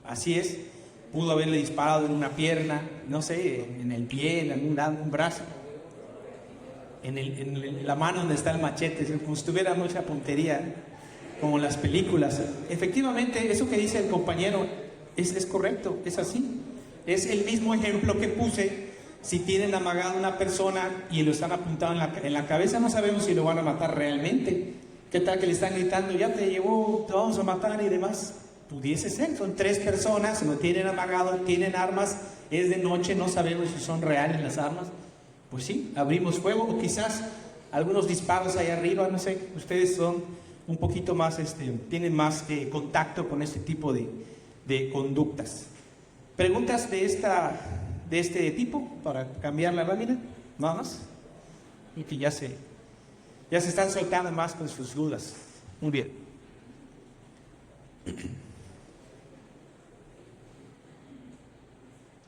así es, pudo haberle disparado en una pierna, no sé, en el pie, en un brazo, en la mano donde está el machete, como si tuviera mucha puntería, como en las películas. Efectivamente, eso que dice el compañero es correcto, es así. Es el mismo ejemplo que puse. Si tienen amagado a una persona y lo están apuntando en la cabeza, no sabemos si lo van a matar realmente. ¿Qué tal que le están gritando, ya te llevó, te vamos a matar y demás? Pudiese ser, son 3 personas, se lo tienen amagado, tienen armas, es de noche, no sabemos si son reales las armas. Pues sí, abrimos fuego, o quizás algunos disparos ahí arriba, no sé, ustedes son un poquito más, tienen más contacto con este tipo de conductas. ¿Preguntas de este tipo para cambiar la lámina? ¿Nada más? Y que ya se están soltando más con sus dudas. Muy bien.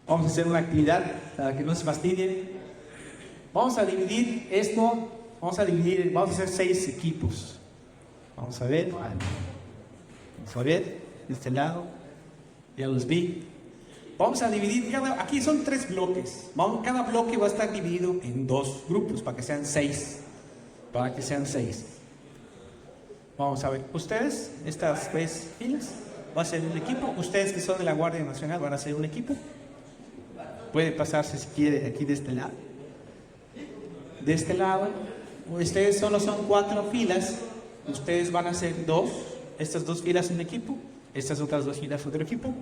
Vamos a hacer una actividad para que no se fastidien. Vamos a dividir esto, vamos a hacer 6 equipos. Vamos a ver, de este lado, ya los vi. Vamos a dividir, aquí son 3 bloques. Cada bloque va a estar dividido en 2 grupos para que sean 6. Vamos a ver, ustedes, estas 3 filas, va a ser un equipo. Ustedes que son de la Guardia Nacional van a ser un equipo. Puede pasarse si quiere aquí de este lado. De este lado, ustedes solo son 4 filas. Ustedes van a ser 2. Estas 2 filas un equipo. Estas otras 2 filas otro equipo.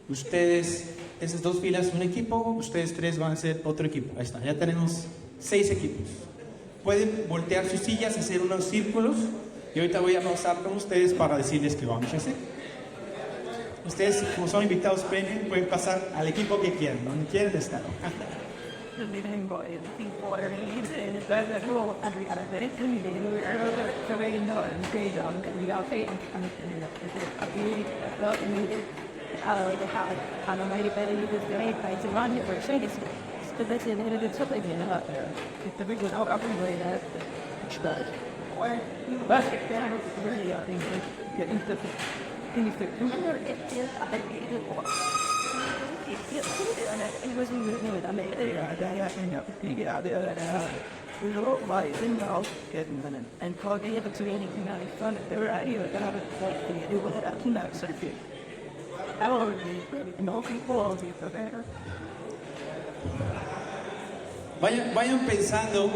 Ustedes, esas 2 filas un equipo. Ustedes 3 van a ser otro equipo. Ahí está, ya tenemos 6 equipos. Pueden voltear sus sillas, hacer unos círculos. Y ahorita voy a pasar con ustedes para decirles qué vamos a hacer. Ustedes, como son invitados premium, pueden pasar al equipo que quieran, donde quieran estar. Vayan pensando,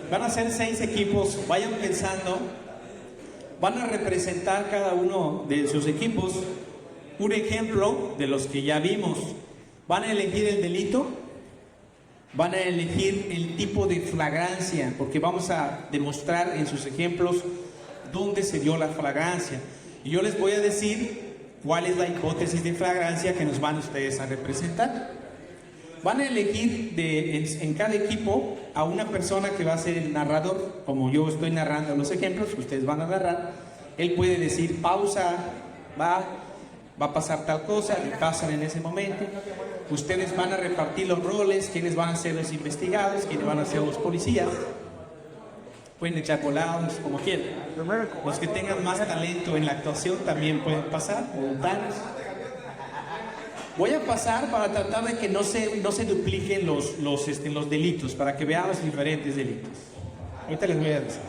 van a ser 6 equipos, vayan pensando, van a representar cada uno de sus equipos un ejemplo de los que ya vimos. Van a elegir el delito, van a elegir el tipo de flagrancia, porque vamos a demostrar en sus ejemplos dónde se dio la flagrancia. Y yo les voy a decir cuál es la hipótesis de flagrancia que nos van ustedes a representar. Van a elegir en cada equipo a una persona que va a ser el narrador. Como yo estoy narrando los ejemplos, ustedes van a narrar. Él puede decir pausa, va a pasar tal cosa, y pasan en ese momento. Ustedes van a repartir los roles, quiénes van a ser los investigados, quiénes van a ser los policías. Pueden echar volados, como quieran. Los que tengan más talento en la actuación también pueden pasar, voluntarios. Voy a pasar para tratar de que no se dupliquen los delitos, para que veamos diferentes delitos. Ahorita les voy a decir.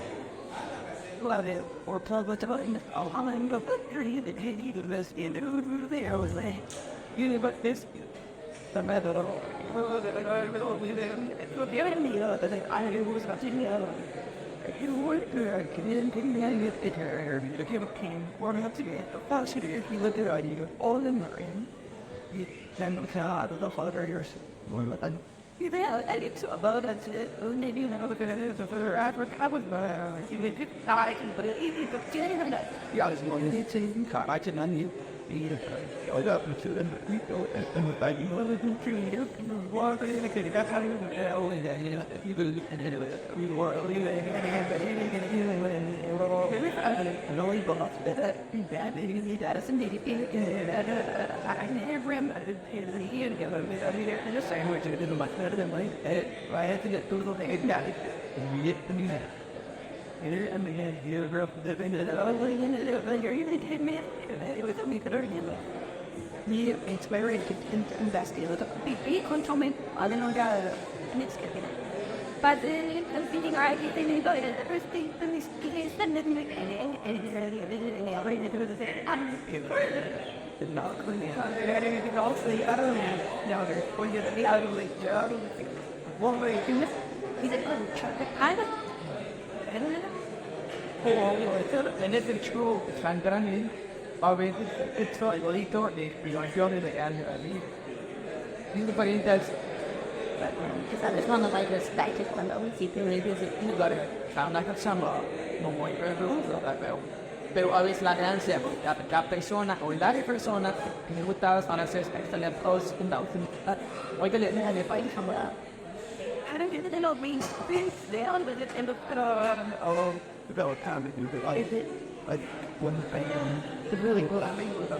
Pero a veces la ganancia, la persona o la persona que me gustaba van a ser excelentes en la utilidad. Oiga, le país a I don't get no means things down with it in the about time to do it. Like one thing, it's really good. I mean, it was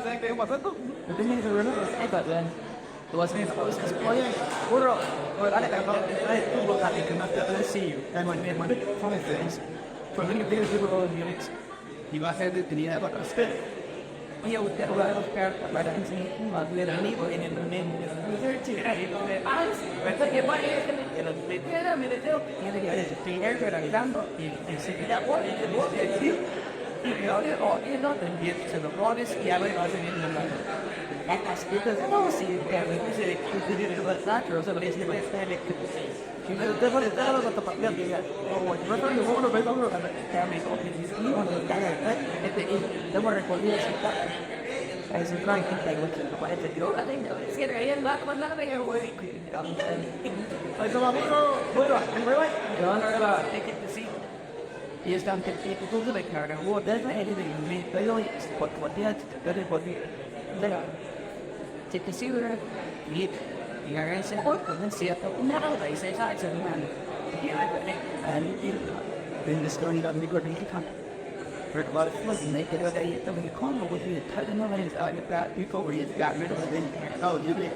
like it wasn't. But then you remember, but then it wasn't. It was just playing. We're all. I look at it enough to see you. And when funny things, for many of these people in units, you got had it and you have like a spin. Eu quero lá eu quero trabalhar em uma maneira nível em um nível de vai ter mais ela primeira me deu ele tem organizando e se dá o e olha não tem se não pode e ela vai fazer na as coisas não se deve dizer que ele vai fazer ou se ele vai fazer que ele deve dar a outra parte dele ou vai fazer o outro vai fazer a minha opinião não dá dá recordar isso as we trying to think what to do I think it's getting in luck with nothing here way like some amigo bueno en verdad yo no era ticket to see y están que todo de carga o desde el de me pero what ya te podía te seguro y hagan ese poco en cierto nada de ese side man and in the story of me good heard a lot of fun and they could have something in common with you to tell them it's like that people where you got rid of it oh you did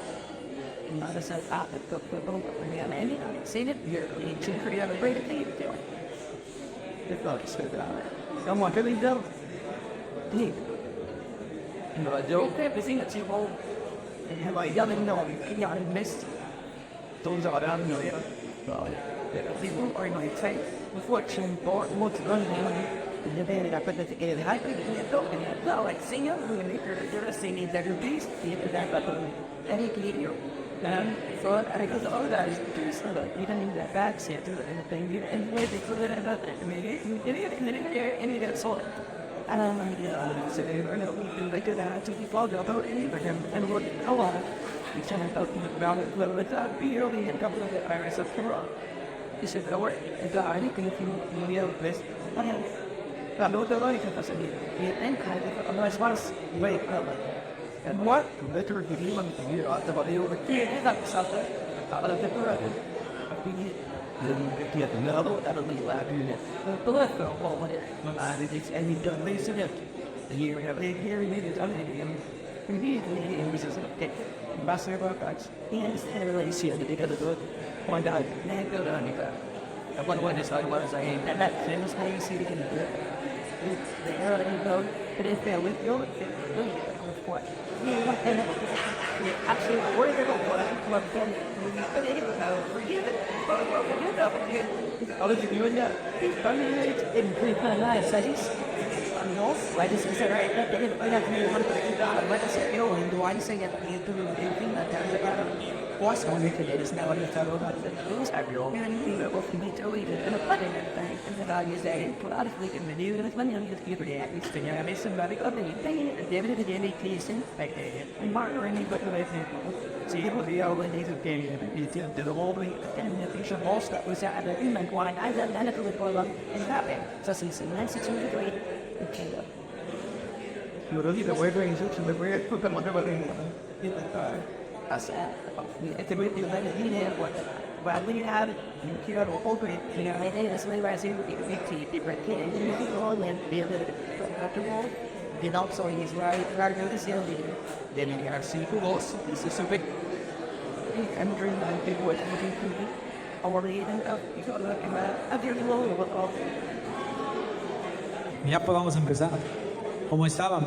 not a sense out the football and seen it you're too pretty have a great thing to do it's not just someone really dumb deep no I don't have seen it too old and have I yelling no you missed those are down no yeah well people are in my face with what you bought what's running depende da coisa que ele vai não like singer you're a singing that your piece that but any equilibrio and so I guess all that is to so that you don't need that back set to anything and way they put it in that maybe you get it and then you get so And what? Later, if you want to hear about the over here, that's something. Out of the bread. Then you get another, that'll be loud in it. The left of all it. And he done this in it. The year we have a hearing it is under him. We need him, which is okay. Ambassador Buckeyes. Yes, I really see it because of it. Point out, man, go down here. And what is I was saying, and that thing is how you see it in the there, you know, but if they're with you, what? Absolutely worried about what forget it. All of you doing that. It's pretty kind of nice. I just, I just said, right, I got to be one of the like I said, you know, and do I say that you do anything that times about what's on it today is now what you talk about the rules have your own and you know what can be deleted and a button and thing and then I use that and put out a flick in the new and it's money on the other day at least I made somebody up and you pay it and David and Jamie Cleason back there and Martin or anybody like that. See it was the old days of game you did the whole thing and the picture of all stuff was out of the human wine I love that with all of and happened. So since 1963 okay. You really the way going to the way put them on the I said, it's a great deal better than you have what. But when you have it, you can't open it. You know, I think that's the way I see it. Different kid, and you can go and be a little bit comfortable. Then also he's right to the ceiling. Then you have simple walls. This is a big. I'm dreaming of big wood. I want to eat it. You got to look at the low. Ya podamos empezar. ¿Cómo estaban?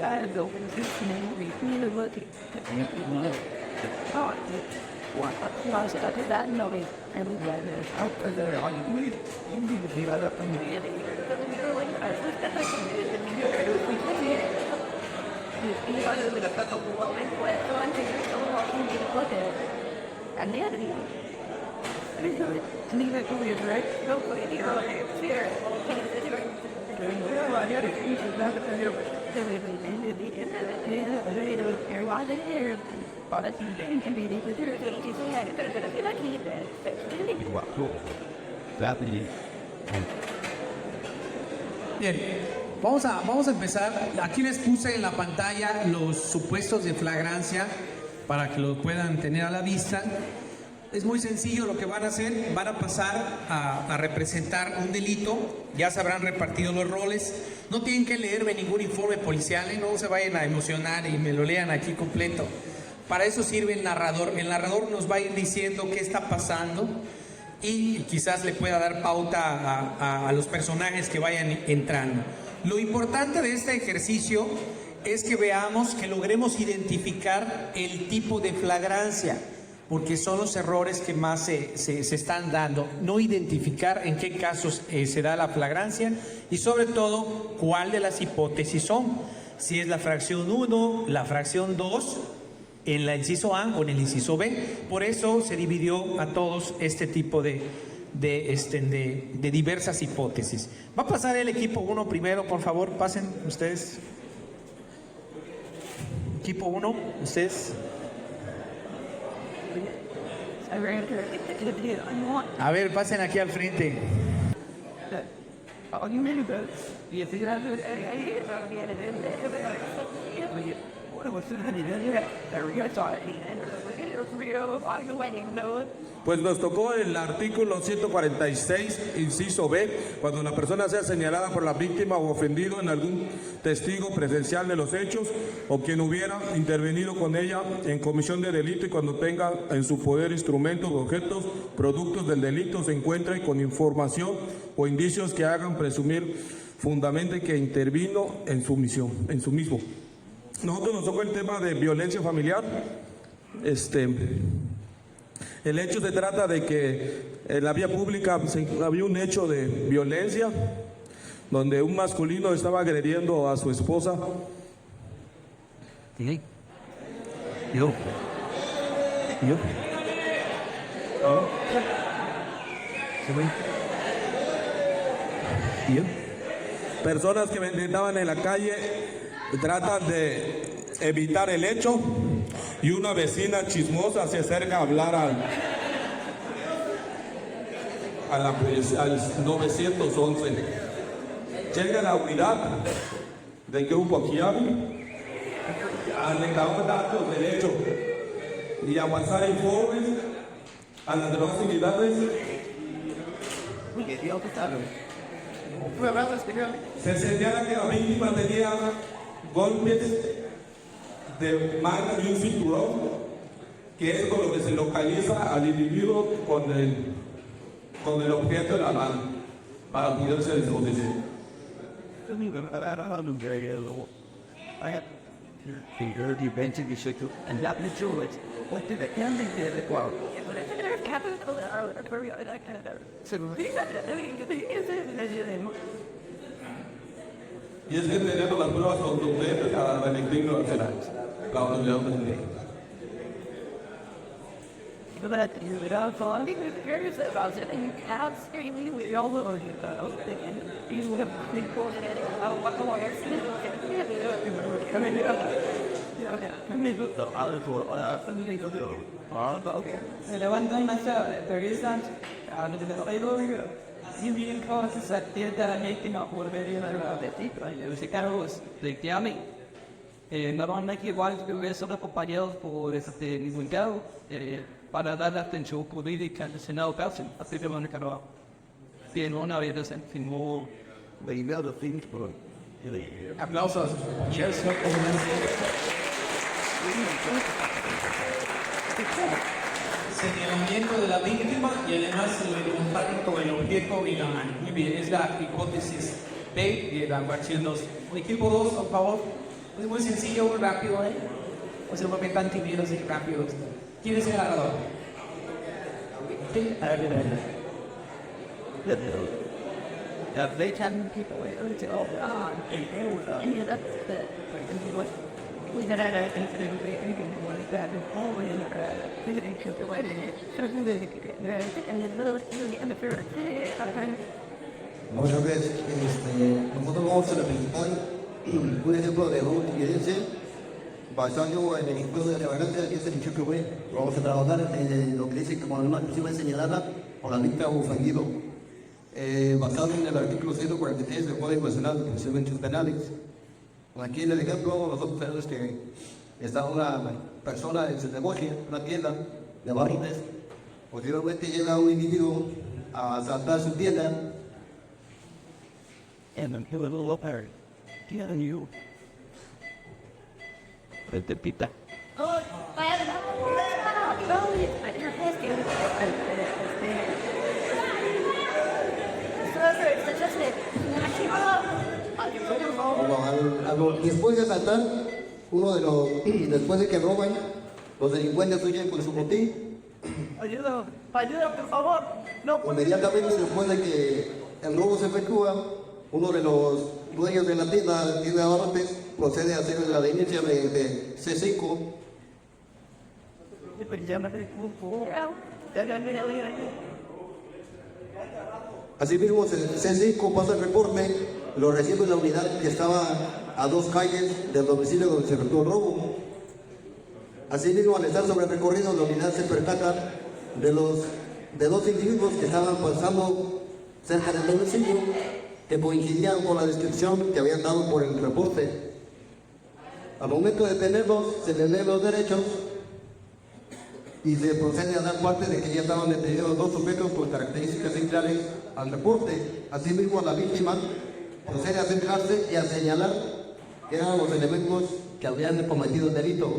I go and do me look at oh, what was it? I did that no way. And we ran it out there on you need to be right up from the end. And the other leave it to me, right? Go for it here. Here. Bien, vamos a empezar. Aquí les puse en la pantalla los supuestos de flagrancia para que lo puedan tener a la vista. Es muy sencillo lo que van a hacer, van a pasar a representar un delito, ya se habrán repartido los roles, no tienen que leerme ningún informe policial, no se vayan a emocionar y me lo lean aquí completo. Para eso sirve el narrador nos va a ir diciendo qué está pasando y quizás le pueda dar pauta a los personajes que vayan entrando. Lo importante de este ejercicio es que veamos, que logremos identificar el tipo de flagrancia, porque son los errores que más se están dando. No identificar en qué casos se da la flagrancia y sobre todo cuál de las hipótesis son. Si es la fracción 1, la fracción 2, en el inciso A o en el inciso B. Por eso se dividió a todos este tipo de diversas hipótesis. Va a pasar el equipo 1 primero, por favor, pasen ustedes. Equipo 1, ustedes. A ver, pasen aquí al frente. Pues nos tocó el artículo 146, inciso B, cuando la persona sea señalada por la víctima o ofendido en algún testigo presencial de los hechos o quien hubiera intervenido con ella en comisión de delito y cuando tenga en su poder instrumentos, objetos, productos del delito, se encuentre con información o indicios que hagan presumir fundamente que intervino en su mismo. Nosotros nos tocó el tema de violencia familiar. El hecho se trata de que en la vía pública había un hecho de violencia donde un masculino estaba agrediendo a su esposa. Yo. personas que vendidaban en la calle tratan de evitar el hecho y una vecina chismosa se acerca a hablar al 911. Llega la unidad del grupo Kiabi a recabar datos del hecho y avanzar informes a las demás unidades. Se señala que la víctima tenía golpes de marca de un cinturón, que es con lo que se localiza al individuo con el objeto de la mano para poderse desconectar. Finger, the invention, you should do, and that is do it. What did the ending did it well? Y es que tenemos las pruebas contundentes a Benedictino Arcenas, la autoridad de But without falling, there's about it, and out screaming, we all know you have been called it. What the lawyers levantan la llave, revisan, you being causes that did that making up what very de tipo, y se cargos de Tiami. Me van a que igual que eso de compañeros por este mismo encargo, para dar la atención política al Senado Pelsen, así que van a cargar. Tiene una vez en fin, de email de fin por aplausos. Yes, Señalamiento de la víctima y además se le comparte con el objeto y la mano. Muy bien, es la hipótesis B de la ecuación 2. Equipo 2, por favor. Es muy sencillo, muy rápido, O sea, no me tan tímidos y rápidos. ¿Quién es el ganador? They can people we got out of Muchas veces nosotros vamos a la principal, un ejemplo de una evidencia basado en el ejemplo de la verdad que es el hecho que fue. Vamos a trabajar en lo que dice como una acción señalada por la víctima o ofendido, basado en el artículo 143 del Código Nacional de Procedimientos Penales. Aquí en el ejemplo nosotros tenemos que está una persona en su negocio, una tienda de barriles, posteriormente llega un individuo a asaltar su tienda. And then he was a little apart. Yeah, and you. But the pita. Después de asaltar, después de que roban, los delincuentes huyen con su botín. Ayuda, por favor. No, inmediatamente después de que el robo se efectúa, uno de los dueños de la tienda de abarrotes procede a hacer la denuncia de C5. Asimismo, C5 pasa el reporte, lo recibe la unidad que estaba a 2 calles del domicilio donde se efectuó el robo. Asimismo, al estar sobre el recorrido, la unidad se percata de 2 individuos que estaban pasando cerca del domicilio, que coincidían con la descripción que habían dado por el reporte. Al momento de detenerlos, se les leen los derechos y se procede a dar parte de que ya estaban detenidos 2 sujetos con características similares al reporte. Asimismo, la víctima procede a acercarse y a señalar que eran los elementos que habían cometido el delito.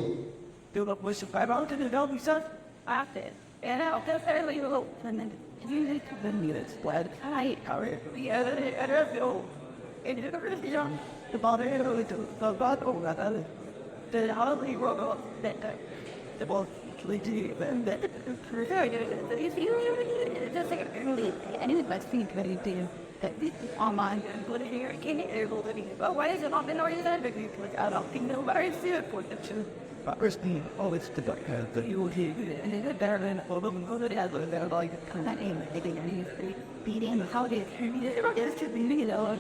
Online and put it here again, able to be. But why is it not been organized? Because I don't think nobody's here for them to. But first, oh, it's the doctor. You would hear it, and it's better than a little bit of the other. They're like, kind of aim, they think I need to beat in how they it's to be, you know,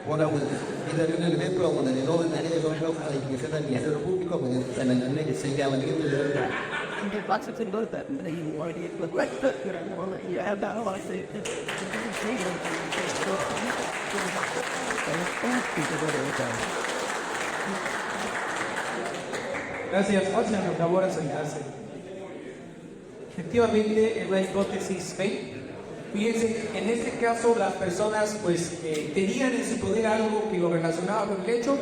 Bueno, pues, y darle un ejemplo, cuando le doy la ley de la Iglesia del Ministerio Público, pues, en la ley que se llama libre de la Lots of things that you already look like you have that a lot of Gracias, Watson, por favor, a sentarse. Efectivamente, es la hipótesis B. Fíjense, en este caso las personas pues tenían en su poder algo que lo relacionaba con el hecho.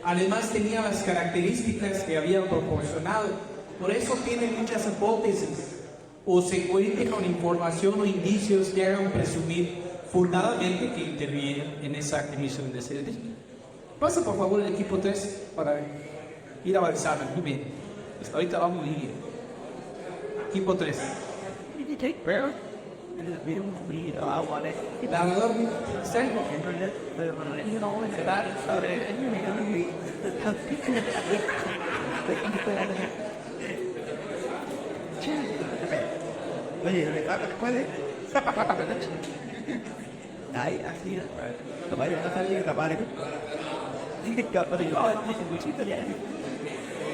Además tenía las características que habían proporcionado. Por eso tienen muchas hipótesis o se cuenta con información o indicios que hagan presumir fundadamente que intervienen en esa comisión de servicio. Pasa por favor el equipo 3 para ir avanzando. Muy bien. Hasta ahorita vamos muy bien. Equipo 3. Narrador,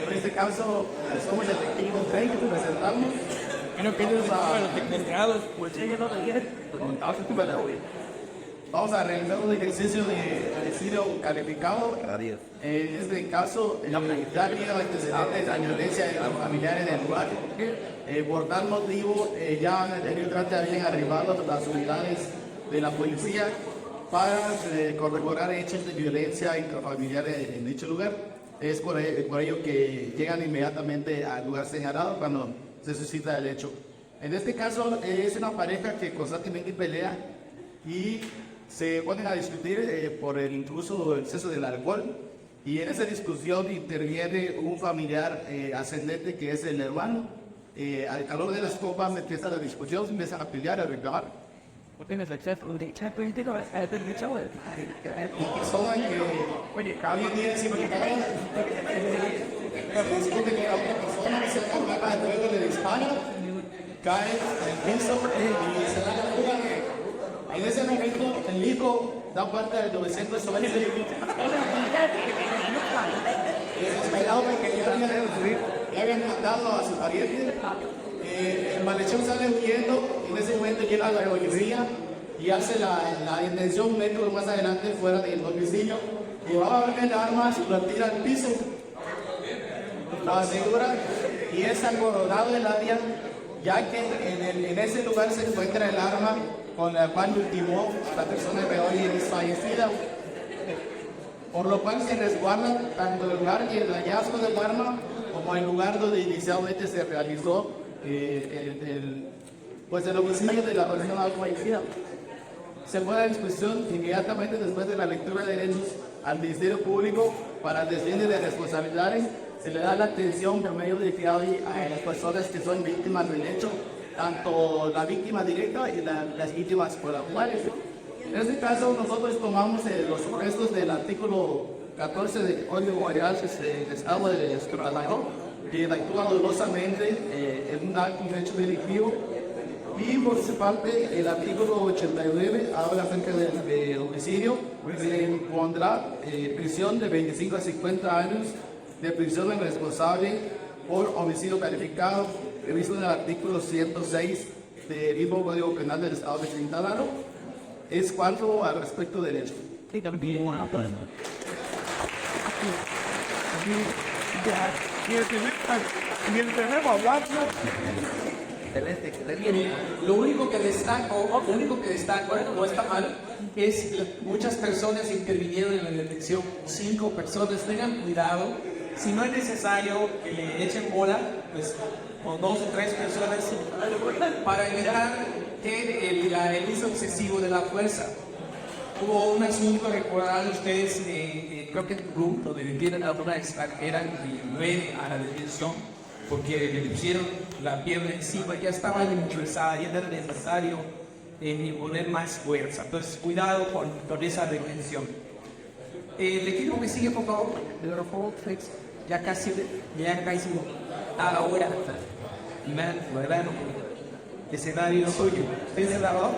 en este caso, somos el equipo 3 que presentamos. Creo que ellos los encontrados, pues ellos no quieren. Vamos a realizar un ejercicio de homicidio calificado. En este caso, ya había antecedentes de violencia de los familiares del lugar. Por tal motivo, ya en el anterior trate habían arribado las unidades de la policía para corroborar hechos de violencia intrafamiliar en dicho lugar. Es por ello que llegan inmediatamente al lugar señalado cuando se suscita el hecho. En este caso es una pareja que constantemente pelea y se ponen a discutir por el incluso el exceso del alcohol, y en esa discusión interviene un familiar ascendente que es el hermano. Al calor de las copas empieza la discusión, se empiezan a pelear, a reclamar. Alguien tiene siempre que le dispara, cae en el piso y se da la fuga. En ese momento el hijo da parte del 900 sobre el desesperado porque ya habían matado a su pariente. El malhechor sale huyendo, en ese momento llega a la policía y hace la intención médico más adelante fuera del domicilio. Llevaba el arma, la tira al piso, la asegura y es acordado el área, ya que en ese lugar se encuentra el arma con la cual ultimó la persona que hoy es fallecida, por lo cual se resguarda tanto el lugar y el hallazgo del arma como el lugar donde inicialmente se realizó el homicidio de la persona fallecida. Se fue a la discusión inmediatamente después de la lectura de derechos al Ministerio Público para el deslindo de responsabilidades. Se le da la atención por medio de que hay a las personas que son víctimas del hecho, tanto la víctima directa y las víctimas colaterales. En este caso, nosotros tomamos los restos del artículo 14 del Código Penal del Estado de Escalado, que actúa dolosamente en un acto, un hecho delictivo. Y por su parte, el artículo 89 habla acerca del homicidio. Se impondrá prisión de 25 a 50 años de prisión en responsable por homicidio calificado, previsto en el artículo 106 del mismo Código Penal del Estado de Quintana Roo. Es cuanto al respecto del hecho. Lo único que destaco, no está mal, es muchas personas intervinieron en la detección, 5 personas. Tengan cuidado, si no es necesario que le echen bola, pues con 2 o 3 personas para evitar que el uso excesivo de la fuerza. Hubo un asunto, recordarán ustedes, creo que en un grupo donde detienen a una extranjera y 9 a la detención porque le pusieron la pierna encima, ya estaba impulsada, ya no era necesario poner más fuerza. Entonces, cuidado con esa detención. El equipo que sigue, por favor, ya casi a la hora. escenario suyo. ¿Sí se la va?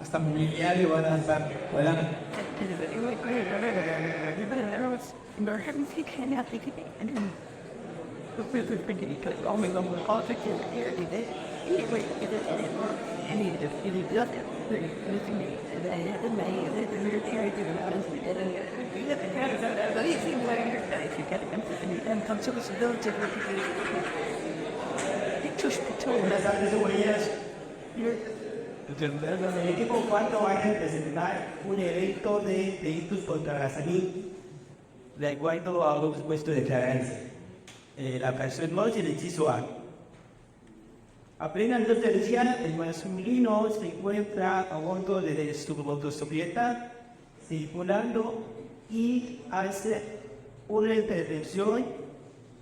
Hasta mobiliario van a estar, ¿verdad? El equipo 4 va a presentar un evento de delitos contra la salud, de acuerdo a lo expuesto de declararse. La canción no se le hizo a. Apenas los decían, el masculino se encuentra a bordo de su motocicleta circulando y hace una intervención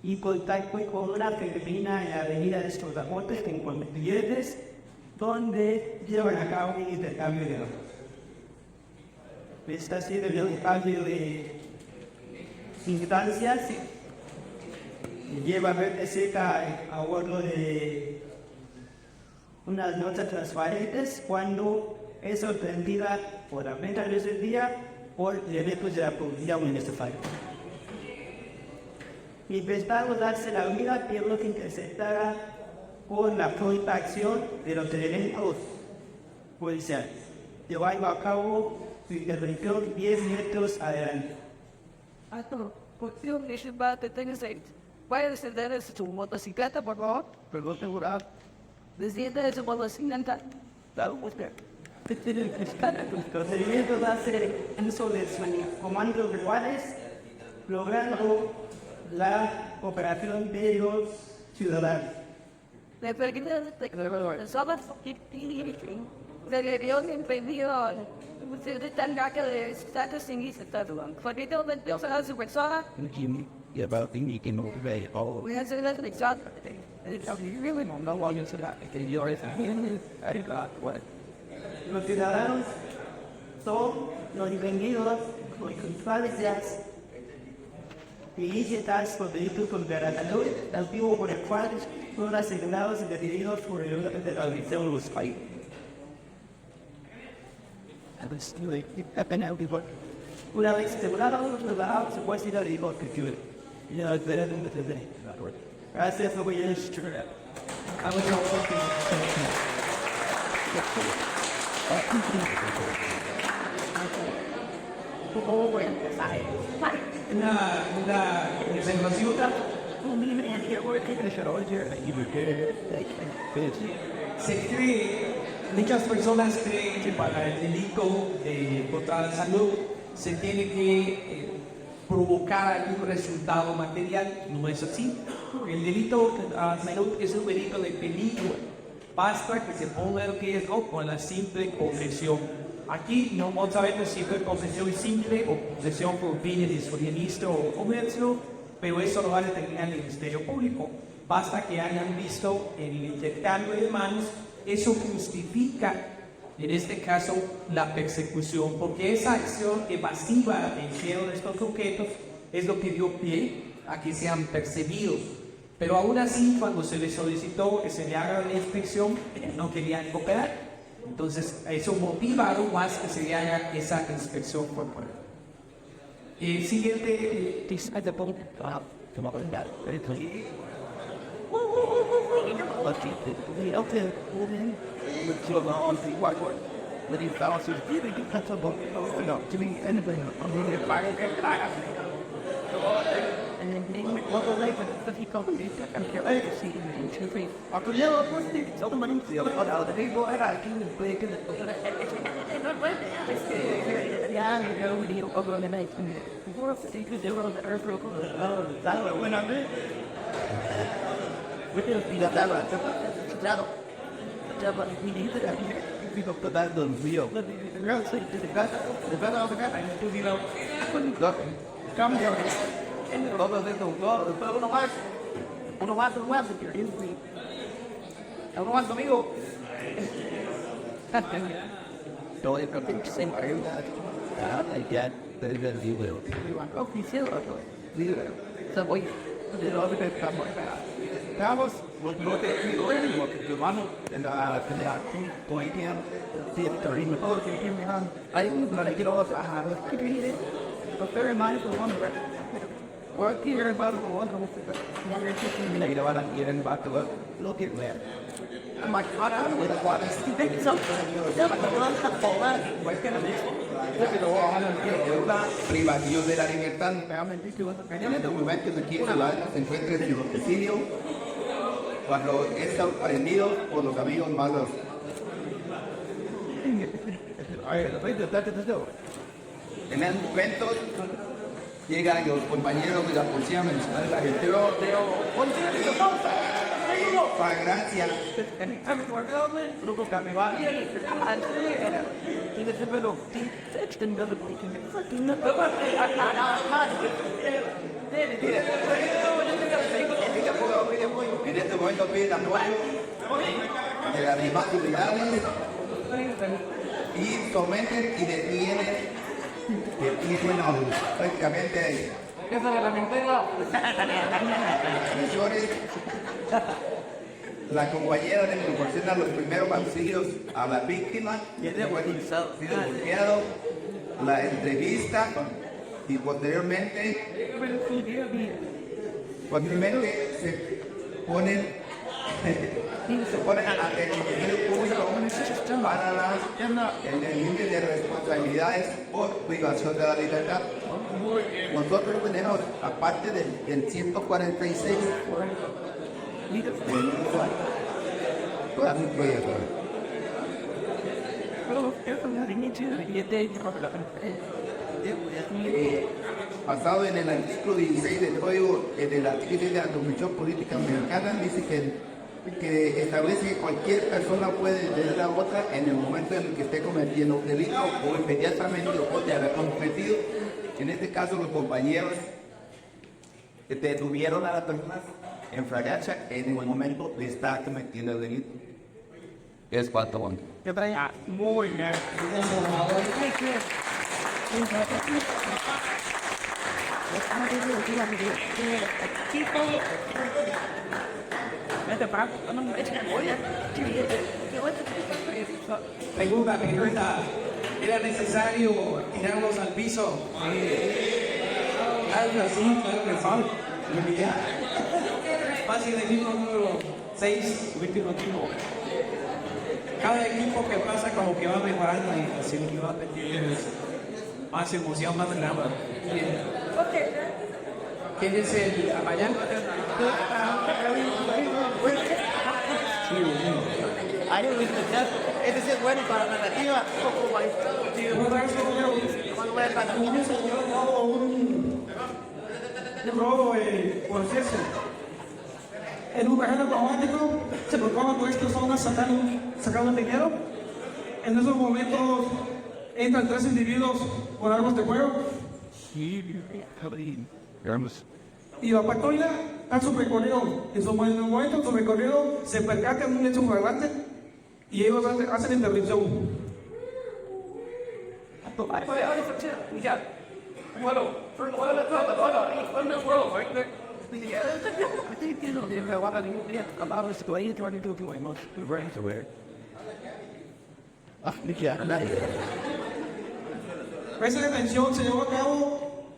y contacto con una femenina en la avenida de Estorzamontes en Constituyentes, donde llevan a cabo un intercambio de datos. Está haciendo el intercambio de instancias, lleva verde seca a bordo de unas notas transparentes cuando es sorprendida por la venta de ese día por elementos de la policía municipal. Intentamos darse la vida, pero que interceptara por la pronta acción de los elementos policiales, llevando a cabo su intervención 10 metros adelante. ¿Puede descender su motocicleta, por favor? Perdón, seguro. Desciende de su motocicleta. Los procedimientos va a ser en sobre comandos iguales, logrando la cooperación de los ciudadanos. Le permite somos de impedido de tendrá que estar sin estatuto. Porque no se hace su persona. Y about the can obey all. We have to let it shot. You really don't know why you said that. You're I got what. Los ciudadanos son los defendidos por consecuencias ilícitas por delitos contra la salud, el motivo por el cual son asignados y decididos por el orden de la organización de los países. Una vez asegurados, los ciudadanos se pueden ir a la libertad. Gracias por venir. Una presentación. Se cree, muchas personas creen que para el delito contra la salud se tiene que provocar algún resultado material. No es así. El delito contra la salud es un delito de peligro. Basta que se ponga en riesgo con la simple confesión. Aquí no sabemos si fue confesión simple o confesión por fines de solemnista o comercio, pero eso lo va a determinar el Ministerio Público. Basta que hayan visto el intercambio de manos, eso justifica, en este caso, la persecución, porque esa acción evasiva que hicieron estos sujetos es lo que dio pie a que sean perseguidos. Pero aún así, cuando se les solicitó que se le haga la inspección, no querían cooperar. Entonces, eso motiva aún más que se le haga esa inspección corporal. Siguiente. ¿Alguno conmigo? Todo el que se encarga. Ya, desde el libro. Voy de lo que estamos. Vamos, lo que vamos en la poesía, ritmo, todo que tiene hay una que lo hace, que viene, pero más por one. Work here about one of the later on I'm back to work. Look at where. I'm like, what out with what is the thing so Privación de la libertad. En estos momentos aquí en Ciudadana se encuentra en su domicilio cuando es sorprendido por los amigos malos. En el momento llegan los compañeros de la Policía Municipal de la Gente. Gracia. En este momento piden apoyo de las demás unidades y someten y detienen prácticamente la compañera le proporciona los primeros auxilios a la víctima, bloqueado la entrevista y posteriormente se ponen ante el Ministerio Público para el límite de responsabilidades por privación de la libertad. Nosotros tenemos, aparte del 146, basado en el artículo 16 del Código de la Actividad de la Comisión Política Americana, dice que establece que cualquier persona puede detener a otra en el momento en el que esté cometiendo un delito o inmediatamente después de haber cometido. En este caso, los compañeros detuvieron a la persona en flagrancia en el momento de estar cometiendo el delito. Es cuanto bueno. Que traía muy bien. Pregunta, ¿era necesario tirarlos al piso? Algo así, claro que son. Fácil, equipo número 6, último equipo. Cada equipo que pasa como que va mejorando y así que va a tener más emoción, más drama. ¿Quién es el Apayán? Este es bueno para la narrativa. Un robo proceso. En un cajero automático se proponen por estas zonas sacando dinero. En esos momentos entran 3 individuos con armas de fuego. Y la patrulla a su recorrido. En su momento, su recorrido se percata en un hecho flagrante y ellos hacen intervención. Esa detención se llevó a cabo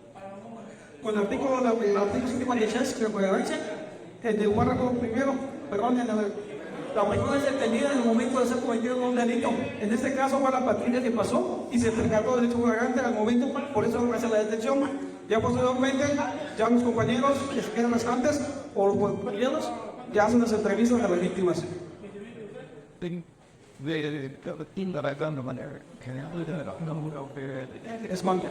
con el artículo 146 de la Convención, del párrafo primero, perdón, la persona es detenida en el momento de ser cometido un delito. En este caso fue la patrulla que pasó y se percató del hecho flagrante al momento, por eso hace la detención. Ya posteriormente, ya los compañeros que se quedan antes o los compañeros ya hacen las entrevistas a las víctimas. Es manca.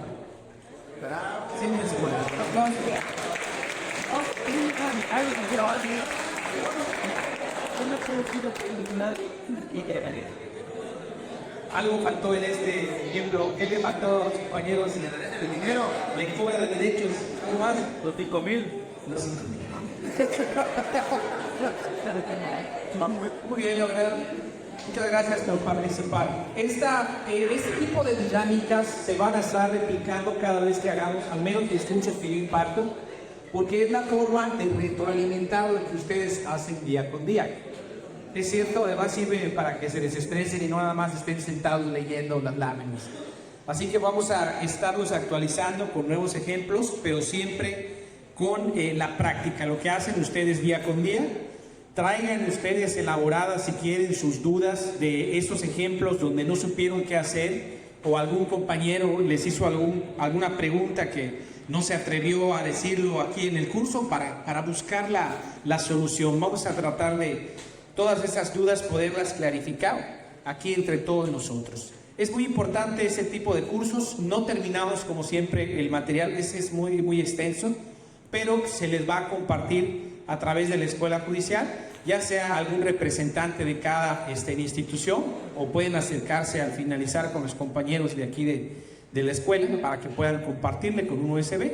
Algo faltó en este ejemplo. ¿Qué le faltó a los compañeros? El dinero, la fuga de derechos, ¿cómo más? Los 5,000. Muy bien, Leonel. Muchas gracias por participar. Este tipo de dinámicas se van a estar replicando cada vez que hagamos, al menos discursos que yo imparto, porque es la forma de retroalimentar lo que ustedes hacen día con día. Es cierto, además sirve para que se desestresen y no nada más estén sentados leyendo las láminas. Así que vamos a estarlos actualizando con nuevos ejemplos, pero siempre con la práctica, lo que hacen ustedes día con día. Traigan ustedes elaboradas, si quieren, sus dudas de esos ejemplos donde no supieron qué hacer o algún compañero les hizo alguna pregunta que no se atrevió a decirlo aquí en el curso para buscar la solución. Vamos a tratar de todas esas dudas poderlas clarificar aquí entre todos nosotros. Es muy importante ese tipo de cursos. No terminamos como siempre el material, ese es muy, muy extenso, pero se les va a compartir a través de la Escuela Judicial, ya sea algún representante de cada institución, o pueden acercarse al finalizar con los compañeros de aquí de la escuela para que puedan compartirle con un USB.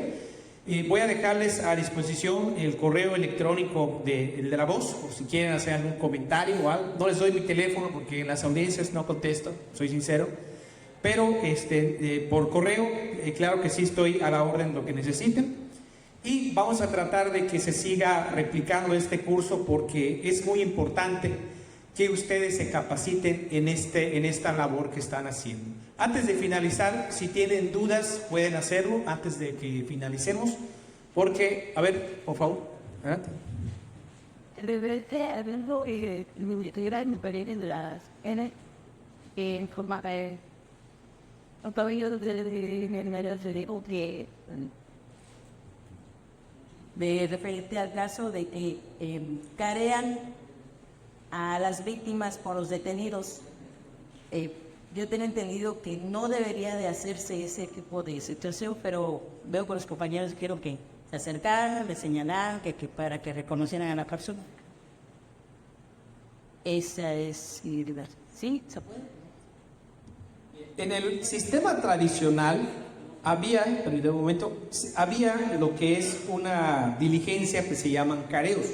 Voy a dejarles a disposición el correo electrónico de La Voz, por si quieren hacer algún comentario o algo. No les doy mi teléfono porque en las audiencias no contesto, soy sincero, pero por correo, claro que sí estoy a la orden de lo que necesiten. Y vamos a tratar de que se siga replicando este curso porque es muy importante que ustedes se capaciten en esta labor que están haciendo. Antes de finalizar, si tienen dudas, pueden hacerlo antes de que finalicemos, porque, a ver, por favor. Adelante. De referente al caso de que carean a las víctimas por los detenidos, yo tengo entendido que no debería de hacerse ese tipo de situación, pero veo con los compañeros que quiero que se acercaran, le señalaran, que para que reconocieran a la persona. Esa es idea. ¿Sí? ¿Se puede? En el sistema tradicional había lo que es una diligencia que se llaman careos.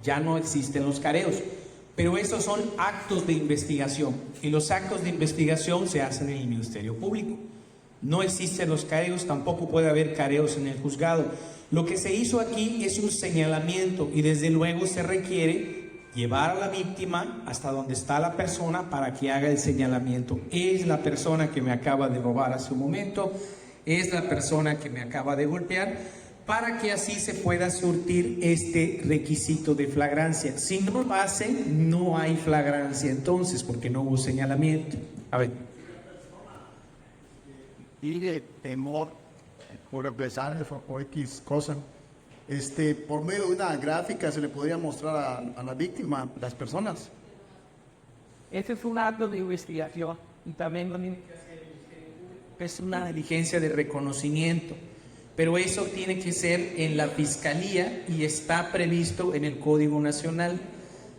Ya no existen los careos, pero esos son actos de investigación y los actos de investigación se hacen en el Ministerio Público. No existen los careos, tampoco puede haber careos en el juzgado. Lo que se hizo aquí es un señalamiento y desde luego se requiere llevar a la víctima hasta donde está la persona para que haga el señalamiento. Es la persona que me acaba de robar hace un momento, es la persona que me acaba de golpear, para que así se pueda surtir este requisito de flagrancia. Si no lo hace, no hay flagrancia entonces, porque no hubo señalamiento. A ver. Y de temor por represalias o X cosa, por medio de una gráfica se le podría mostrar a la víctima, las personas. Ese es un acto de investigación y también es una diligencia de reconocimiento, pero eso tiene que ser en la Fiscalía y está previsto en el Código Nacional.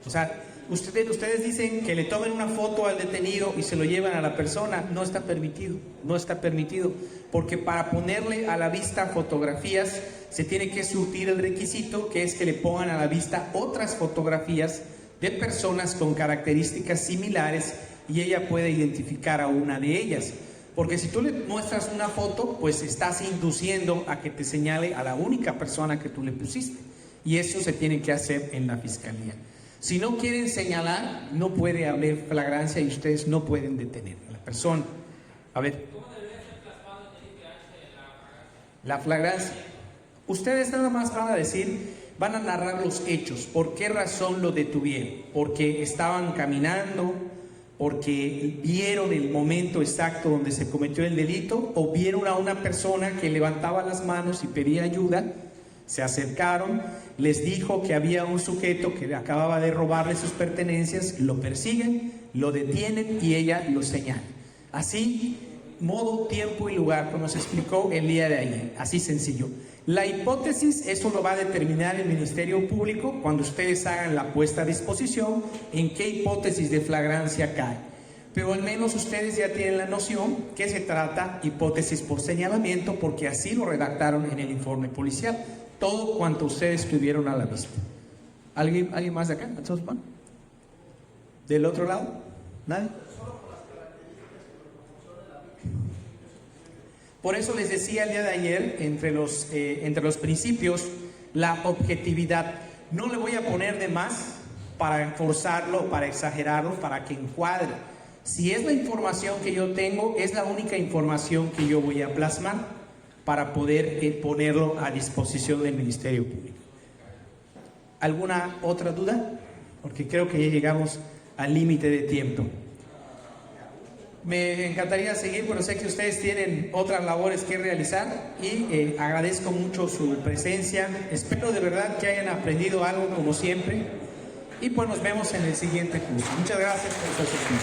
O sea, ustedes dicen que le tomen una foto al detenido y se lo llevan a la persona. No está permitido, porque para ponerle a la vista fotografías se tiene que surtir el requisito, que es que le pongan a la vista otras fotografías de personas con características similares y ella puede identificar a una de ellas. Porque si tú le muestras una foto, pues estás induciendo a que te señale a la única persona que tú le pusiste. Y eso se tiene que hacer en la Fiscalía. Si no quieren señalar, no puede haber flagrancia y ustedes no pueden detener a la persona. A ver. La flagrancia. Ustedes nada más van a decir, van a narrar los hechos. ¿Por qué razón lo detuvieron? Porque estaban caminando, porque vieron el momento exacto donde se cometió el delito, o vieron a una persona que levantaba las manos y pedía ayuda, se acercaron, les dijo que había un sujeto que acababa de robarle sus pertenencias, lo persiguen, lo detienen y ella lo señala. Así, modo, tiempo y lugar, como se explicó el día de ayer, así sencillo. La hipótesis, eso lo va a determinar el Ministerio Público cuando ustedes hagan la puesta a disposición en qué hipótesis de flagrancia cae. Pero al menos ustedes ya tienen la noción que se trata hipótesis por señalamiento, porque así lo redactaron en el informe policial. todo cuanto ustedes tuvieron a la vista. ¿Alguien más de acá? ¿Del otro lado? ¿Nadie? Por eso les decía el día de ayer, entre los principios, la objetividad. No le voy a poner de más para forzarlo, para exagerarlo, para que encuadre. Si es la información que yo tengo, es la única información que yo voy a plasmar para poder ponerlo a disposición del Ministerio Público. ¿Alguna otra duda? Porque creo que ya llegamos al límite de tiempo. Me encantaría seguir, pero sé que ustedes tienen otras labores que realizar y agradezco mucho su presencia. Espero de verdad que hayan aprendido algo como siempre y pues nos vemos en el siguiente curso. Muchas gracias por su atención.